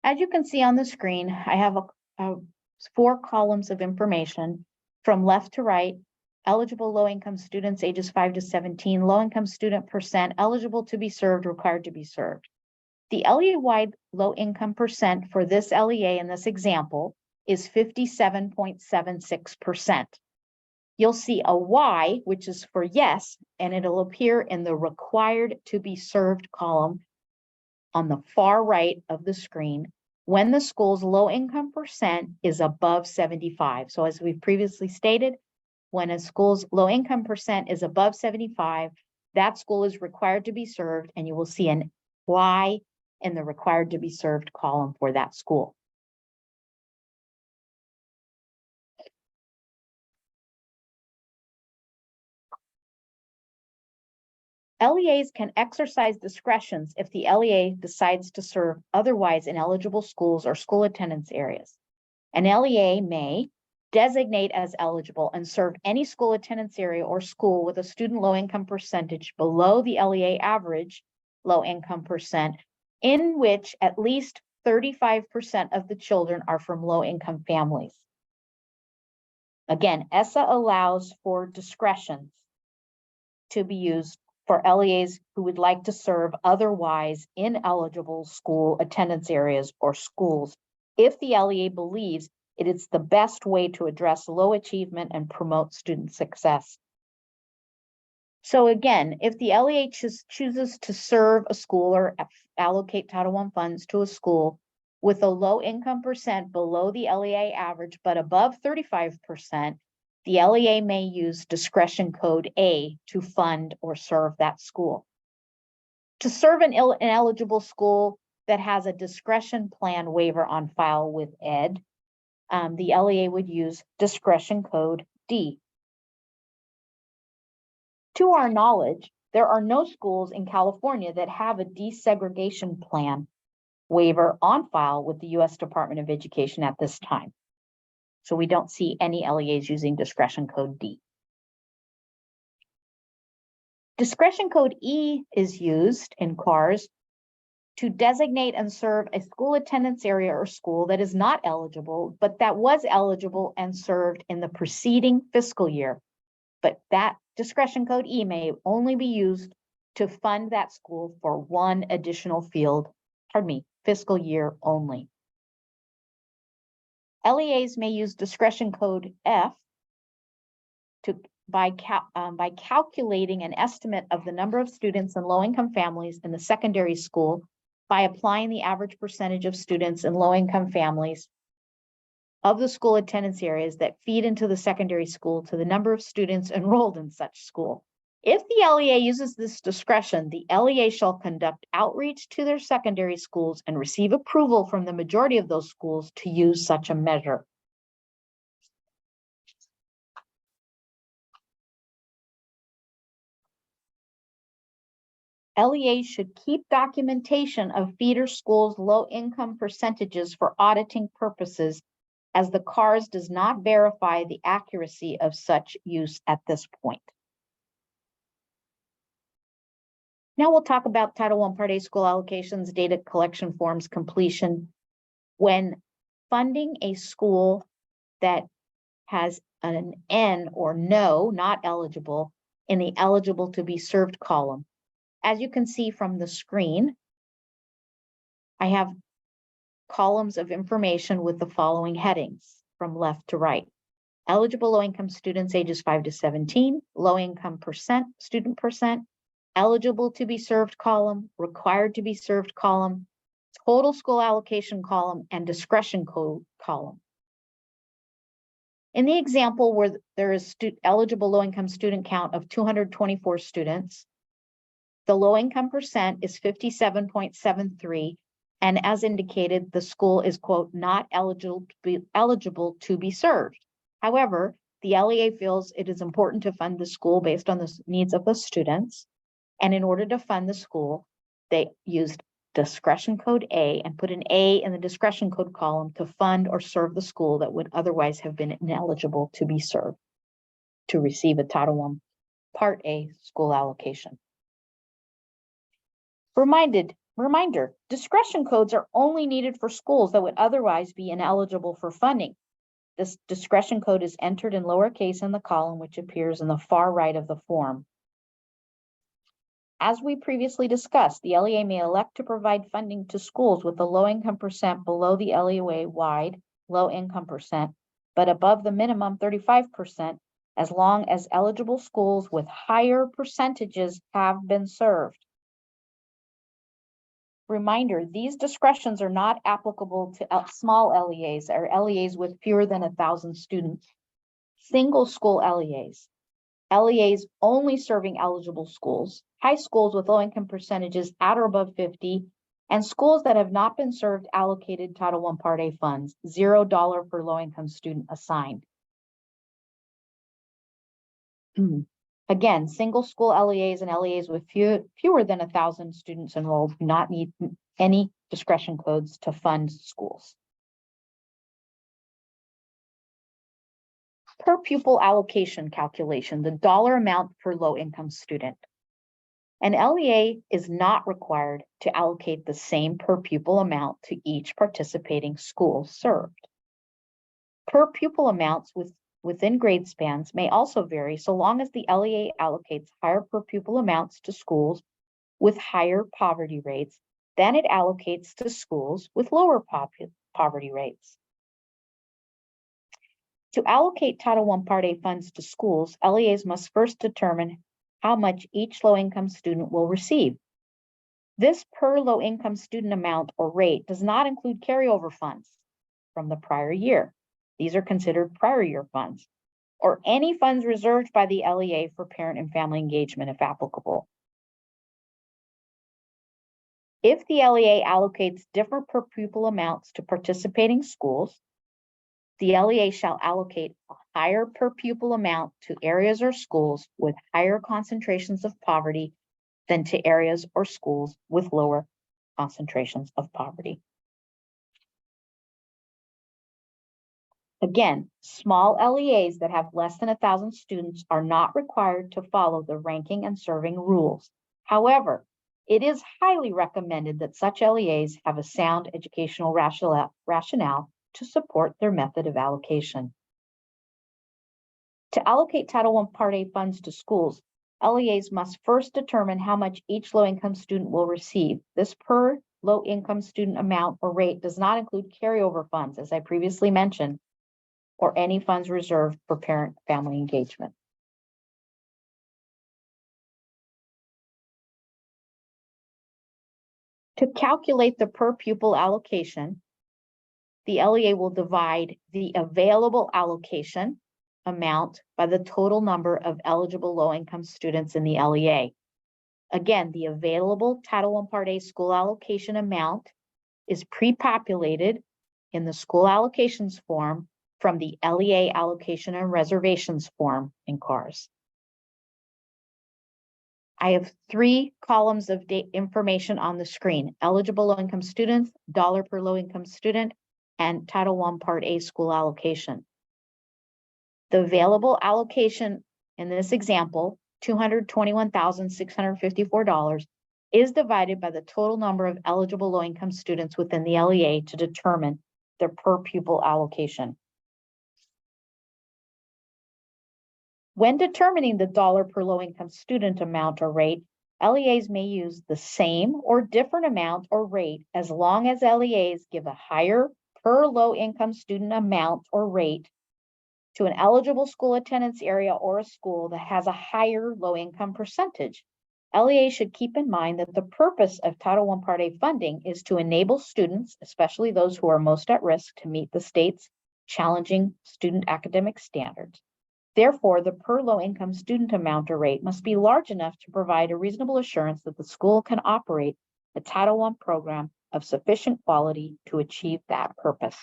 As you can see on the screen, I have 4 columns of information from left to right. Eligible low-income students ages 5 to 17, low-income student percent eligible to be served, required to be served. The LEA-wide low-income percent for this LEA in this example is 57.76%. You'll see a Y, which is for yes, and it'll appear in the required to be served column on the far right of the screen when the school's low income percent is above 75. So as we've previously stated, when a school's low income percent is above 75, that school is required to be served, and you will see an Y in the required to be served column for that school. LEAs can exercise discretions if the LEA decides to serve otherwise ineligible schools or school attendance areas. An LEA may designate as eligible and serve any school attendance area or school with a student low income percentage below the LEA average low income percent, in which at least 35% of the children are from low income families. Again, ESSA allows for discretions to be used for LEAs who would like to serve otherwise ineligible school attendance areas or schools if the LEA believes it is the best way to address low achievement and promote student success. So again, if the LEA chooses to serve a school or allocate Title I funds to a school with a low income percent below the LEA average, but above 35%, the LEA may use discretion code A to fund or serve that school. To serve an ineligible school that has a discretion plan waiver on file with ED, the LEA would use discretion code D. To our knowledge, there are no schools in California that have a desegregation plan waiver on file with the U.S. Department of Education at this time. So we don't see any LEAs using discretion code D. Discretion code E is used in CARS to designate and serve a school attendance area or school that is not eligible, but that was eligible and served in the preceding fiscal year. But that discretion code E may only be used to fund that school for one additional fiscal year only. LEAs may use discretion code F by calculating an estimate of the number of students in low-income families in the secondary school by applying the average percentage of students in low-income families of the school attendance areas that feed into the secondary school to the number of students enrolled in such school. If the LEA uses this discretion, the LEA shall conduct outreach to their secondary schools and receive approval from the majority of those schools to use such a measure. LEA should keep documentation of feeder schools' low-income percentages for auditing purposes, as the CARS does not verify the accuracy of such use at this point. Now we'll talk about Title I Part A school allocations, data collection forms completion. When funding a school that has an N or no, not eligible, in the eligible to be served column. As you can see from the screen, I have columns of information with the following headings from left to right. Eligible low-income students ages 5 to 17, low-income student percent, eligible to be served column, required to be served column, total school allocation column, and discretion code column. In the example where there is eligible low-income student count of 224 students, the low-income percent is 57.73, and as indicated, the school is, quote, not eligible to be served. However, the LEA feels it is important to fund the school based on the needs of the students, and in order to fund the school, they used discretion code A and put an A in the discretion code column to fund or serve the school that would otherwise have been ineligible to be served, to receive a Title I Part A school allocation. Reminder, discretion codes are only needed for schools that would otherwise be ineligible for funding. This discretion code is entered in lowercase in the column, which appears in the far right of the form. As we previously discussed, the LEA may elect to provide funding to schools with a low-income percent below the LEA-wide low-income percent, but above the minimum 35%, as long as eligible schools with higher percentages have been served. Reminder, these discretions are not applicable to small LEAs or LEAs with fewer than 1,000 students. Single school LEAs, LEAs only serving eligible schools, high schools with low-income percentages at or above 50, and schools that have not been served allocated Title I Part A funds, $0 per low-income student assigned. Again, single school LEAs and LEAs with fewer than 1,000 students enrolled do not need any discretion codes to fund schools. Per pupil allocation calculation, the dollar amount per low-income student. An LEA is not required to allocate the same per pupil amount to each participating school served. Per pupil amounts within grade spans may also vary so long as the LEA allocates higher per pupil amounts to schools with higher poverty rates than it allocates to schools with lower poverty rates. To allocate Title I Part A funds to schools, LEAs must first determine how much each low-income student will receive. This per low-income student amount or rate does not include carryover funds from the prior year. These are considered prior year funds, or any funds reserved by the LEA for parent and family engagement if applicable. If the LEA allocates different per pupil amounts to participating schools, the LEA shall allocate a higher per pupil amount to areas or schools with higher concentrations of poverty than to areas or schools with lower concentrations of poverty. Again, small LEAs that have less than 1,000 students are not required to follow the ranking and serving rules. However, it is highly recommended that such LEAs have a sound educational rationale to support their method of allocation. To allocate Title I Part A funds to schools, LEAs must first determine how much each low-income student will receive. This per low-income student amount or rate does not include carryover funds, as I previously mentioned, or any funds reserved for parent-family engagement. To calculate the per pupil allocation, the LEA will divide the available allocation amount by the total number of eligible low-income students in the LEA. Again, the available Title I Part A school allocation amount is pre-populated in the school allocations form from the LEA allocation and reservations form in CARS. I have 3 columns of information on the screen: eligible low-income students, dollar per low-income student, and Title I Part A school allocation. The available allocation in this example, $221,654, is divided by the total number of eligible low-income students within the LEA to determine their per pupil allocation. When determining the dollar per low-income student amount or rate, LEAs may use the same or different amount or rate as long as LEAs give a higher per low-income student amount or rate to an eligible school attendance area or a school that has a higher low-income percentage. LEA should keep in mind that the purpose of Title I Part A funding is to enable students, especially those who are most at risk, to meet the state's challenging student academic standards. Therefore, the per low-income student amount or rate must be large enough to provide a reasonable assurance that the school can operate a Title I program of sufficient quality to achieve that purpose.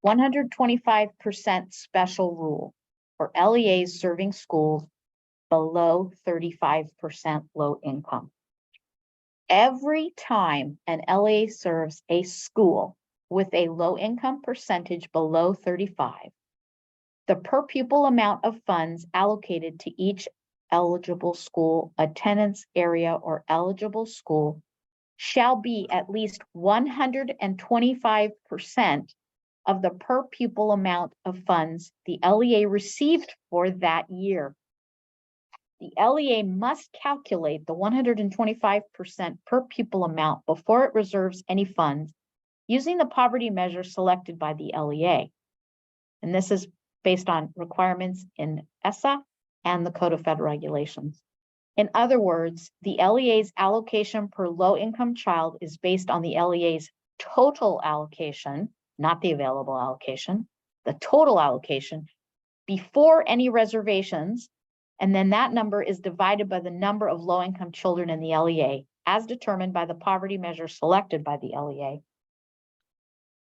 125% special rule for LEAs serving schools below 35% low income. Every time an LEA serves a school with a low income percentage below 35, the per pupil amount of funds allocated to each eligible school attendance area or eligible school shall be at least 125% of the per pupil amount of funds the LEA received for that year. The LEA must calculate the 125% per pupil amount before it reserves any funds using the poverty measure selected by the LEA. And this is based on requirements in ESSA and the Code of Federal Regulations. In other words, the LEA's allocation per low-income child is based on the LEA's total allocation, not the available allocation, the total allocation before any reservations, and then that number is divided by the number of low-income children in the LEA, as determined by the poverty measure selected by the LEA.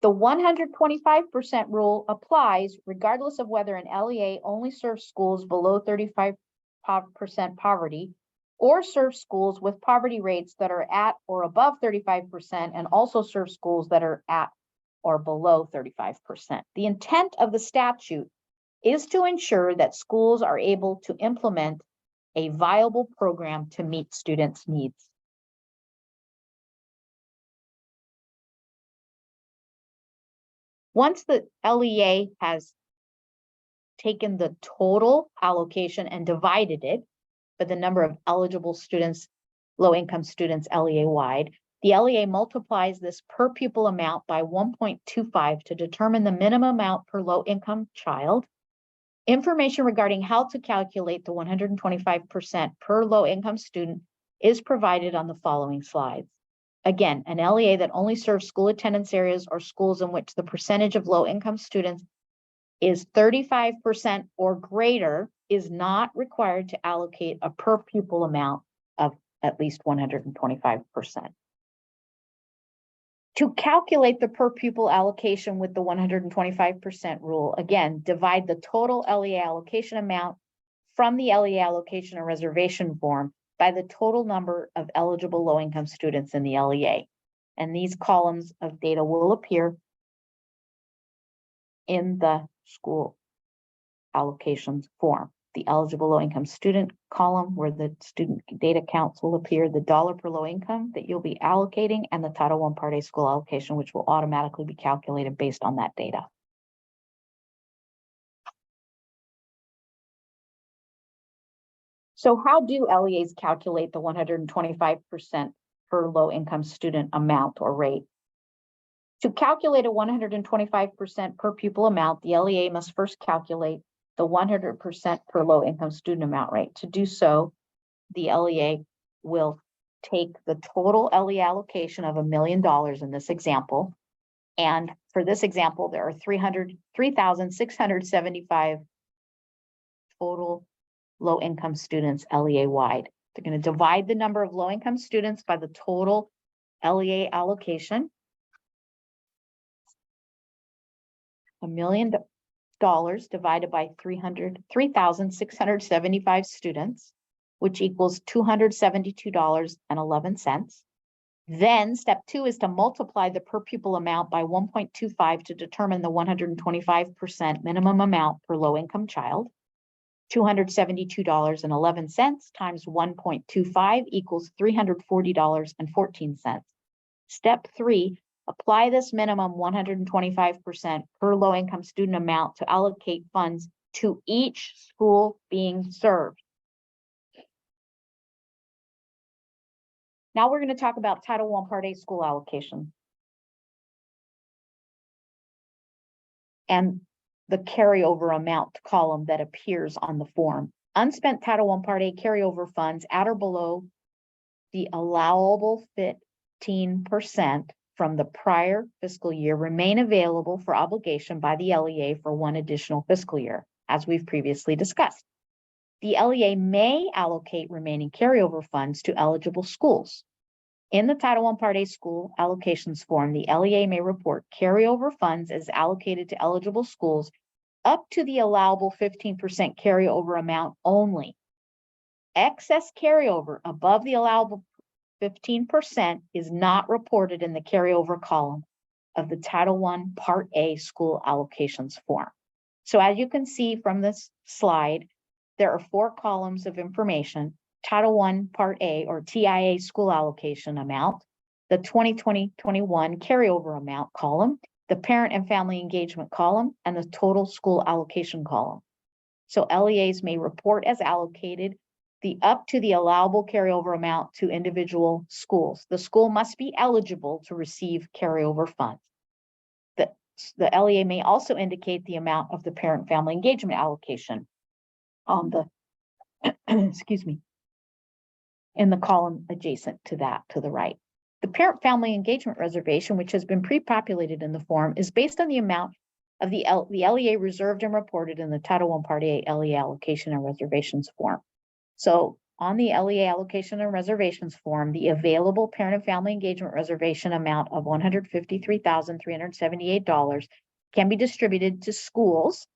The 125% rule applies regardless of whether an LEA only serves schools below 35% poverty or serves schools with poverty rates that are at or above 35% and also serve schools that are at or below 35%. The intent of the statute is to ensure that schools are able to implement a viable program to meet students' needs. Once the LEA has taken the total allocation and divided it by the number of eligible students, low-income students LEA-wide, the LEA multiplies this per pupil amount by 1.25 to determine the minimum amount per low-income child Information regarding how to calculate the 125% per low-income student is provided on the following slides. Again, an LEA that only serves school attendance areas or schools in which the percentage of low-income students is 35% or greater is not required to allocate a per pupil amount of at least 125%. To calculate the per pupil allocation with the 125% rule, again, divide the total LEA allocation amount from the LEA allocation or reservation form by the total number of eligible low-income students in the LEA. And these columns of data will appear in the school allocations form. The eligible low-income student column where the student data counts will appear, the dollar per low income that you'll be allocating, and the Title I Part A school allocation, which will automatically be calculated based on that data. So how do LEAs calculate the 125% per low-income student amount or rate? To calculate a 125% per pupil amount, the LEA must first calculate the 100% per low-income student amount rate. To do so, the LEA will take the total LEA allocation of $1 million in this example. And for this example, there are 3,675 total low-income students LEA-wide. They're going to divide the number of low-income students by the total LEA allocation. $1 million divided by 3,675 students, which equals $272.11. Then step 2 is to multiply the per pupil amount by 1.25 to determine the 125% minimum amount per low-income child. $272.11 times 1.25 equals $340.14. Step 3, apply this minimum 125% per low-income student amount to allocate funds to each school being served. Now we're going to talk about Title I Part A school allocation and the carryover amount column that appears on the form. Unspent Title I Part A carryover funds at or below the allowable 15% from the prior fiscal year remain available for obligation by the LEA for one additional fiscal year, as we've previously discussed. The LEA may allocate remaining carryover funds to eligible schools. In the Title I Part A school allocations form, the LEA may report carryover funds as allocated to eligible schools up to the allowable 15% carryover amount only. Excess carryover above the allowable 15% is not reported in the carryover column of the Title I Part A school allocations form. So as you can see from this slide, there are 4 columns of information: Title I Part A or TIA school allocation amount, the 2020-21 carryover amount column, the parent and family engagement column, and the total school allocation column. So LEAs may report as allocated the up to the allowable carryover amount to individual schools. The school must be eligible to receive carryover funds. The LEA may also indicate the amount of the parent family engagement allocation on the, excuse me, in the column adjacent to that to the right. The parent family engagement reservation, which has been pre-populated in the form, is based on the amount of the LEA reserved and reported in the Title I Part A LEA allocation and reservations form. So on the LEA allocation and reservations form, the available parent and family engagement reservation amount of $153,378 can be distributed to schools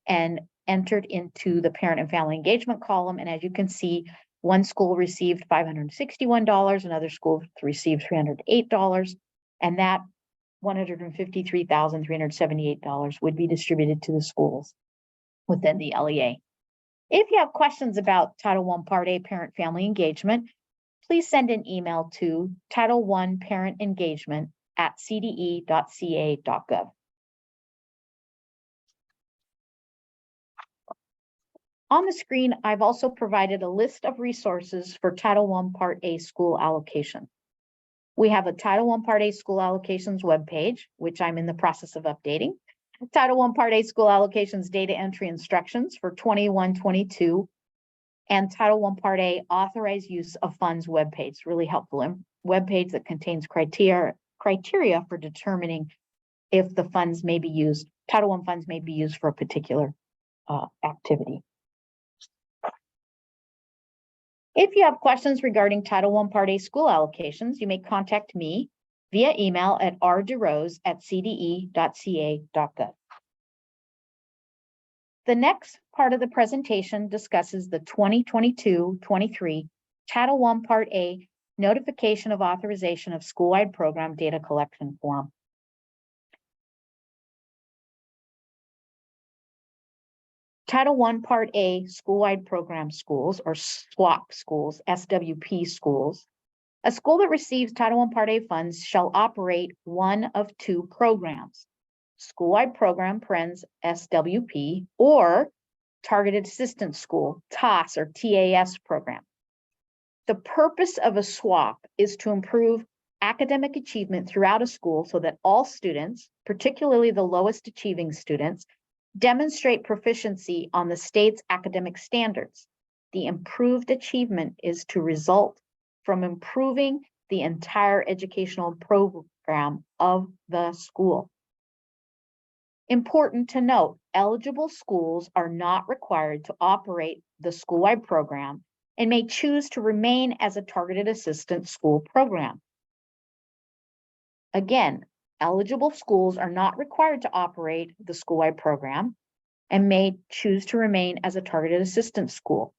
and entered into the parent and family engagement column. And as you can see, one school received $561, another school received $308, and that $153,378 would be distributed to the schools within the LEA. If you have questions about Title I Part A parent family engagement, please send an email to title1parentengagement@cde.ca.gov. On the screen, I've also provided a list of resources for Title I Part A school allocation. We have a Title I Part A school allocations webpage, which I'm in the process of updating, Title I Part A school allocations data entry instructions for 21-22, and Title I Part A authorized use of funds webpage, really helpful webpage that contains criteria for determining if the funds may be used, Title I funds may be used for a particular activity. If you have questions regarding Title I Part A school allocations, you may contact me via email at rderose@cde.ca.gov. The next part of the presentation discusses the 2022-23 Title I Part A notification of authorization of school-wide program data collection form. Title I Part A school-wide program schools, or SWAP schools, SWP schools. A school that receives Title I Part A funds shall operate one of two programs: school-wide program, SWP, or targeted assistance school, TAS or TAS program. The purpose of a SWAP is to improve academic achievement throughout a school so that all students, particularly the lowest achieving students, demonstrate proficiency on the state's academic standards. The improved achievement is to result from improving the entire educational program of the school. Important to note, eligible schools are not required to operate the school-wide program and may choose to remain as a targeted assistance school program. Again, eligible schools are not required to operate the school-wide program and may choose to remain as a targeted assistance school.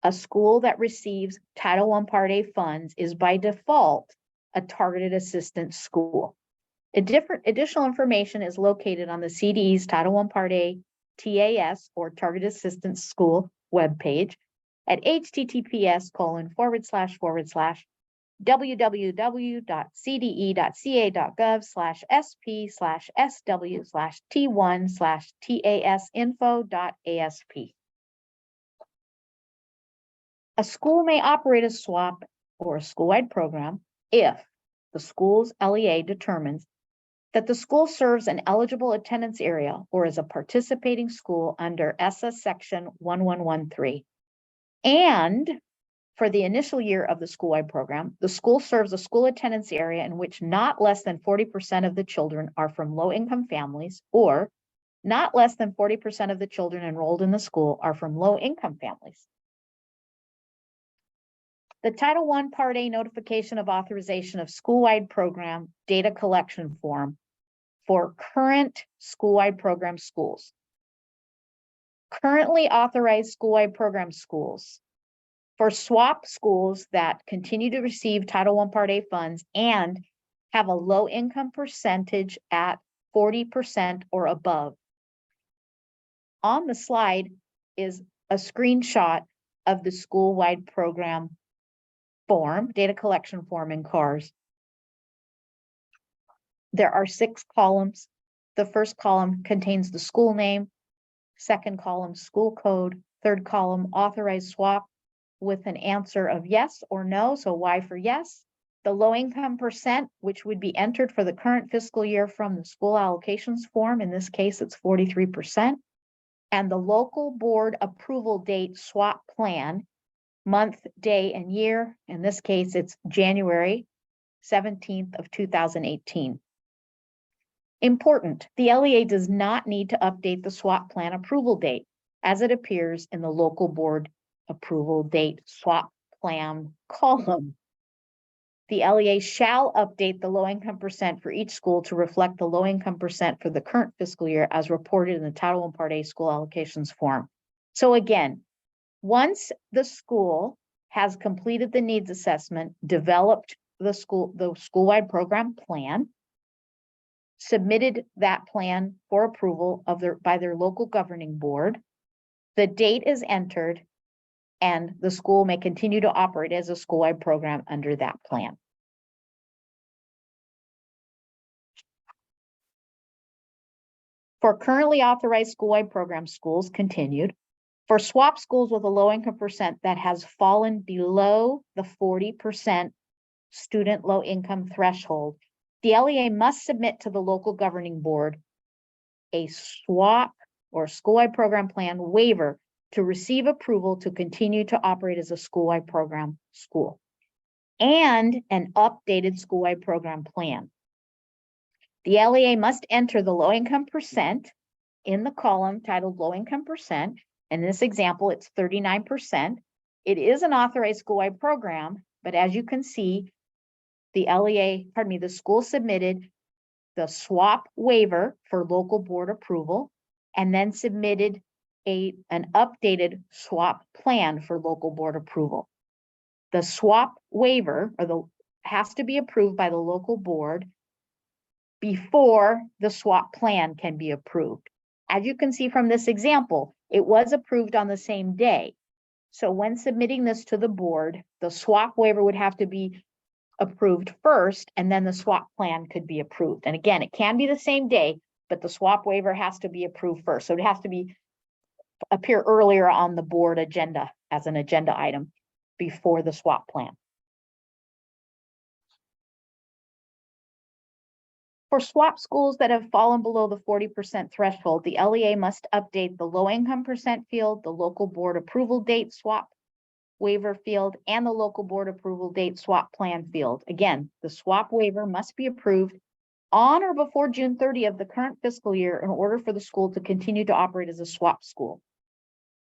A school that receives Title I Part A funds is by default a targeted assistance school. Additional information is located on the CDE's Title I Part A TAS or Targeted Assistance School webpage at https://www.cde.ca.gov/sp/sw/t1/tasinfo.asp. A school may operate a SWAP or a school-wide program if the school's LEA determines that the school serves an eligible attendance area or is a participating school under ESSA Section 1113. And for the initial year of the school-wide program, the school serves a school attendance area in which not less than 40% of the children are from low-income families, or not less than 40% of the children enrolled in the school are from low-income families. The Title I Part A notification of authorization of school-wide program data collection form for current school-wide program schools. Currently authorized school-wide program schools. For SWAP schools that continue to receive Title I Part A funds and have a low income percentage at 40% or above. On the slide is a screenshot of the school-wide program form, data collection form in CARS. There are 6 columns. The first column contains the school name, second column school code, third column authorized SWAP with an answer of yes or no, so Y for yes. The low income percent, which would be entered for the current fiscal year from the school allocations form, in this case it's 43%, and the local board approval date SWAP plan, month, day, and year. In this case, it's January 17th of 2018. Important, the LEA does not need to update the SWAP plan approval date as it appears in the local board approval date SWAP plan column. The LEA shall update the low income percent for each school to reflect the low income percent for the current fiscal year as reported in the Title I Part A school allocations form. So again, once the school has completed the needs assessment, developed the school-wide program plan, submitted that plan for approval by their local governing board, the date is entered, and the school may continue to operate as a school-wide program under that plan. For currently authorized school-wide program schools, continued. For SWAP schools with a low income percent that has fallen below the 40% student low income threshold, the LEA must submit to the local governing board a swap or school-wide program plan waiver to receive approval to continue to operate as a school-wide program school, and an updated school-wide program plan. The LEA must enter the low-income percent in the column titled low-income percent. In this example, it's 39%. It is an authorized school-wide program, but as you can see, the school submitted the swap waiver for local board approval, and then submitted an updated swap plan for local board approval. The swap waiver has to be approved by the local board before the swap plan can be approved. As you can see from this example, it was approved on the same day. So when submitting this to the board, the swap waiver would have to be approved first, and then the swap plan could be approved. And again, it can be the same day, but the swap waiver has to be approved first. So it has to appear earlier on the board agenda as an agenda item before the swap plan. For swap schools that have fallen below the 40% threshold, the LEA must update the low income percent field, the local board approval date swap waiver field, and the local board approval date swap plan field. Again, the swap waiver must be approved on or before June 30th of the current fiscal year in order for the school to continue to operate as a swap school.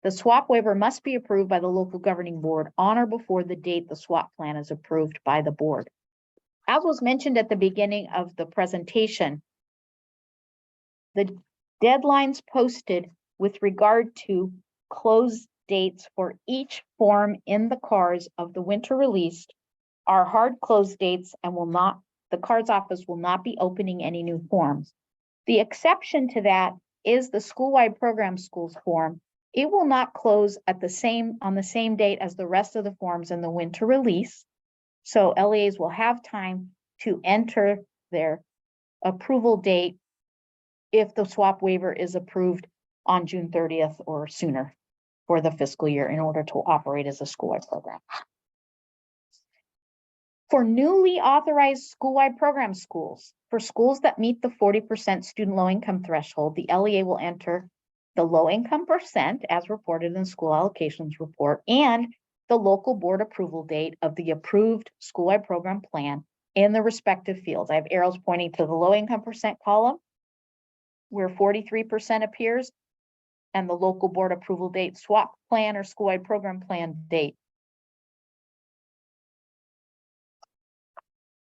The swap waiver must be approved by the local governing board on or before the date the swap plan is approved by the board. As was mentioned at the beginning of the presentation, the deadlines posted with regard to close dates for each form in the CARS of the winter release are hard close dates and the CARS office will not be opening any new forms. The exception to that is the school-wide program schools form. It will not close on the same date as the rest of the forms in the winter release. So LEAs will have time to enter their approval date if the swap waiver is approved on June 30th or sooner for the fiscal year in order to operate as a school-wide program. For newly authorized school-wide program schools, for schools that meet the 40% student low-income threshold, the LEA will enter the low-income percent as reported in the school allocations report and the local board approval date of the approved school-wide program plan in the respective fields. I have arrows pointing to the low-income percent column where 43% appears, and the local board approval date swap plan or school-wide program plan date.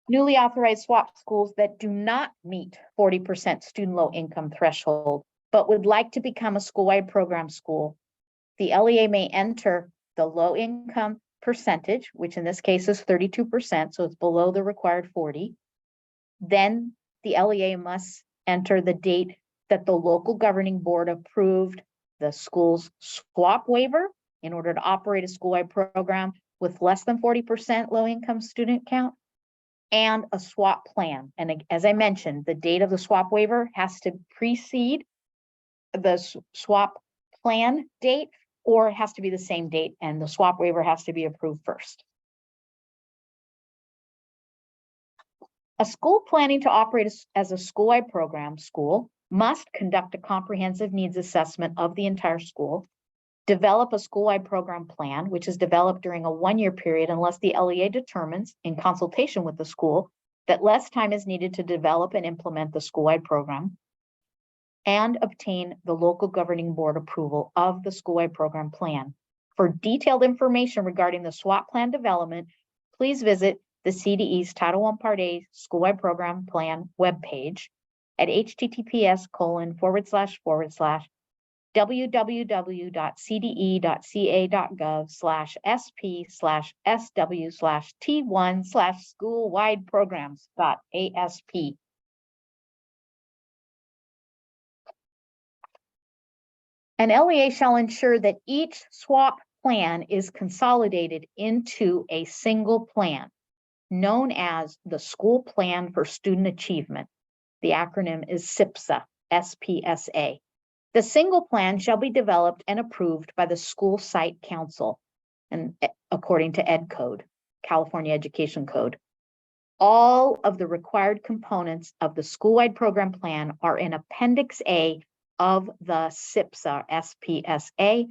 Newly authorized swap schools that do not meet 40% student low income threshold, but would like to become a school-wide program school, the LEA may enter the low income percentage, which in this case is 32%, so it's below the required 40. Then the LEA must enter the date that the local governing board approved the school's swap waiver in order to operate a school-wide program with less than 40% low-income student count, and a swap plan. And as I mentioned, the date of the swap waiver has to precede the swap plan date, or it has to be the same date, and the swap waiver has to be approved first. A school planning to operate as a school-wide program school must conduct a comprehensive needs assessment of the entire school, develop a school-wide program plan, which is developed during a one-year period unless the LEA determines, in consultation with the school, that less time is needed to develop and implement the school-wide program, and obtain the local governing board approval of the school-wide program plan. For detailed information regarding the swap plan development, please visit the CDE's Title I Part A School-wide Program Plan webpage at https://www.cde.ca.gov/sp/sw/T1/school-wide-programs.asp. An LEA shall ensure that each swap plan is consolidated into a single plan, known as the School Plan for Student Achievement. The acronym is SIPSA, SPSA. The single plan shall be developed and approved by the School Site Council, and according to Ed Code, California Education Code. All of the required components of the school-wide program plan are in Appendix A of the SIPSA, SPSA,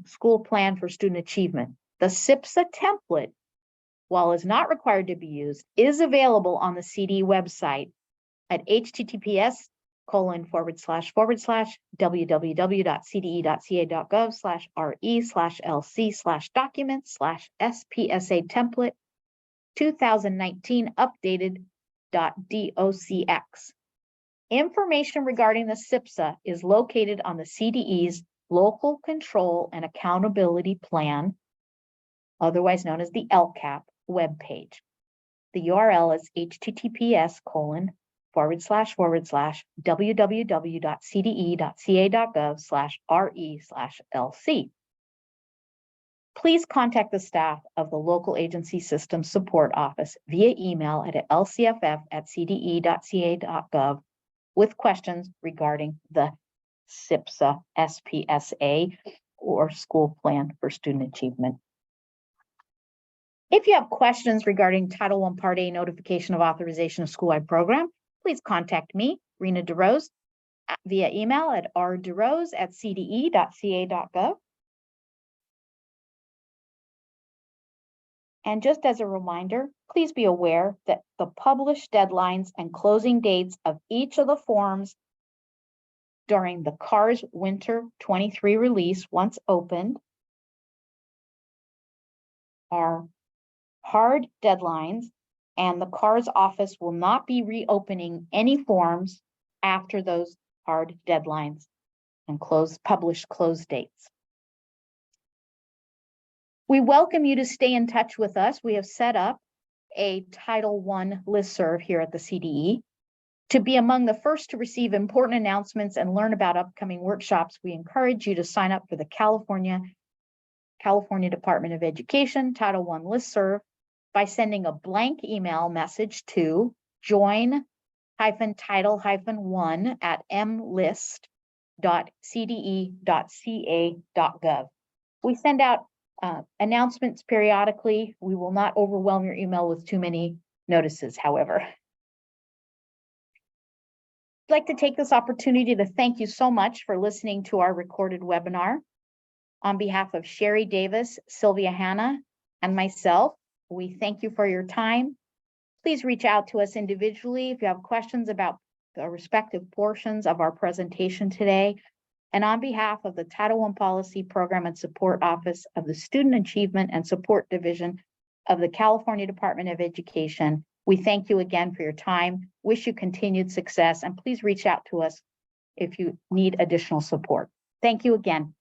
School Plan for Student Achievement. The SIPSA template, while is not required to be used, is available on the CDE website at https://www.cde.ca.gov/re/lc/documents/SPSA template 2019 updated.docx. Information regarding the SIPSA is located on the CDE's Local Control and Accountability Plan, otherwise known as the LCAP webpage. The URL is https://www.cde.ca.gov/re/lc. Please contact the staff of the local agency system support office via email at lcff@cde.ca.gov with questions regarding the SIPSA, SPSA, or School Plan for Student Achievement. If you have questions regarding Title I Part A notification of authorization of school-wide program, please contact me, Rena DeRose, via email at rderose@cde.ca.gov. And just as a reminder, please be aware that the published deadlines and closing dates of each of the forms during the CARS Winter 23 release, once opened, are hard deadlines, and the CARS office will not be reopening any forms after those hard deadlines and published close dates. We welcome you to stay in touch with us. We have set up a Title I listserv here at the CDE. To be among the first to receive important announcements and learn about upcoming workshops, we encourage you to sign up for the California Department of Education Title I listserv by sending a blank email message to join-title-1@mlist.cde.ca.gov. We send out announcements periodically. We will not overwhelm your email with too many notices, however. I'd like to take this opportunity to thank you so much for listening to our recorded webinar. On behalf of Sherry Davis, Sylvia Hanna, and myself, we thank you for your time. Please reach out to us individually if you have questions about the respective portions of our presentation today. And on behalf of the Title I Policy Program and Support Office of the Student Achievement and Support Division of the California Department of Education, we thank you again for your time, wish you continued success, and please reach out to us if you need additional support. Thank you again.